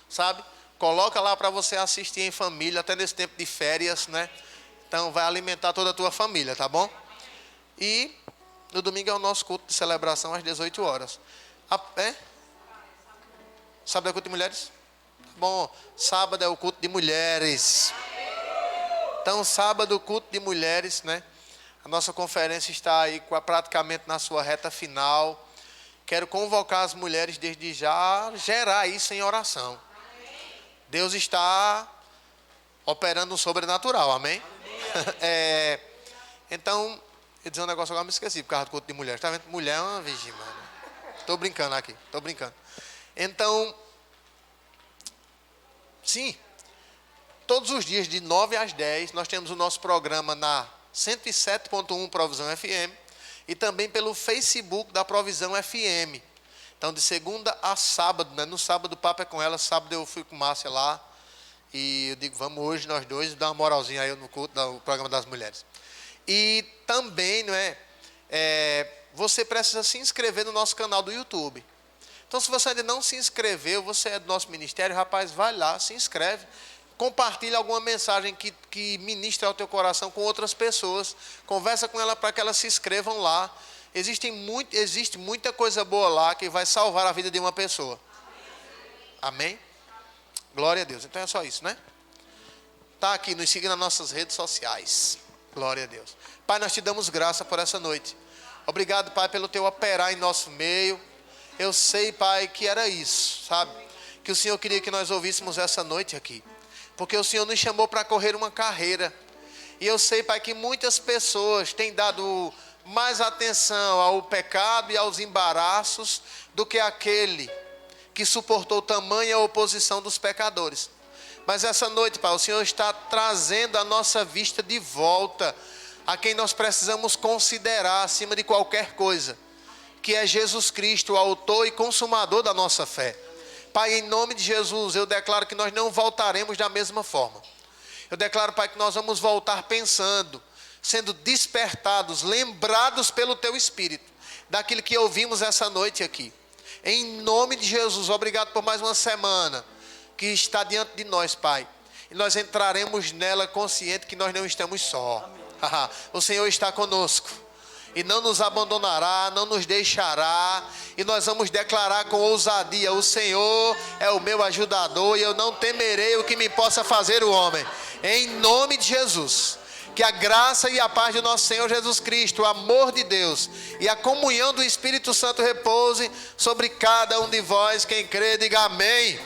sabe? Coloca lá para você assistir em família, até nesse tempo de férias, né? Então vai alimentar toda a tua família, tá bom? E no domingo é o nosso culto de celebração às 18 horas. Sábado é o culto de mulheres? Bom, sábado é o culto de mulheres. Então, sábado, culto de mulheres, né? A nossa conferência está aí praticamente na sua reta final. Quero convocar as mulheres desde já, gerar isso em oração. Deus está operando um sobrenatural, amém? Então, eu ia dizer um negócio agora, me esqueci, por causa do culto de mulheres. Está vendo? Mulher é uma virgem, mano. Estou brincando aqui, estou brincando. Então, sim, todos os dias de 9 às 10, nós temos o nosso programa na 107.1 Provisão FM e também pelo Facebook da Provisão FM. Então, de segunda a sábado, né? No sábado o papo é com ela, sábado eu fui com Márcia lá e eu digo, vamos hoje nós dois dar uma moralzinha aí no culto do programa das mulheres. E também, não é? Você precisa se inscrever no nosso canal do YouTube. Então, se você ainda não se inscreveu, você é do nosso ministério, rapaz, vai lá, se inscreve. Compartilha alguma mensagem que ministra ao teu coração com outras pessoas. Conversa com ela para que elas se inscrevam lá. Existe muita coisa boa lá que vai salvar a vida de uma pessoa. Amém? Glória a Deus. Então é só isso, né? Tá aqui, nos siga nas nossas redes sociais. Glória a Deus. Pai, nós te damos graça por essa noite. Obrigado, Pai, pelo teu operar em nosso meio. Eu sei, Pai, que era isso, sabe? Que o Senhor queria que nós ouvíssemos essa noite aqui. Porque o Senhor nos chamou para correr uma carreira. E eu sei, Pai, que muitas pessoas têm dado mais atenção ao pecado e aos embaraços do que aquele que suportou tamanha oposição dos pecadores. Mas essa noite, Pai, o Senhor está trazendo a nossa vista de volta a quem nós precisamos considerar acima de qualquer coisa, que é Jesus Cristo, o autor e consumador da nossa fé. Pai, em nome de Jesus, eu declaro que nós não voltaremos da mesma forma. Eu declaro, Pai, que nós vamos voltar pensando, sendo despertados, lembrados pelo Teu Espírito, daquilo que ouvimos essa noite aqui. Em nome de Jesus, obrigado por mais uma semana que está diante de nós, Pai. E nós entraremos nela consciente que nós não estamos só. O Senhor está conosco. E não nos abandonará, não nos deixará. E nós vamos declarar com ousadia: o Senhor é o meu ajudador e eu não temerei o que me possa fazer o homem. Em nome de Jesus. Que a graça e a paz do nosso Senhor Jesus Cristo, o amor de Deus e a comunhão do Espírito Santo repouse sobre cada um de vós. Quem crê, diga amém.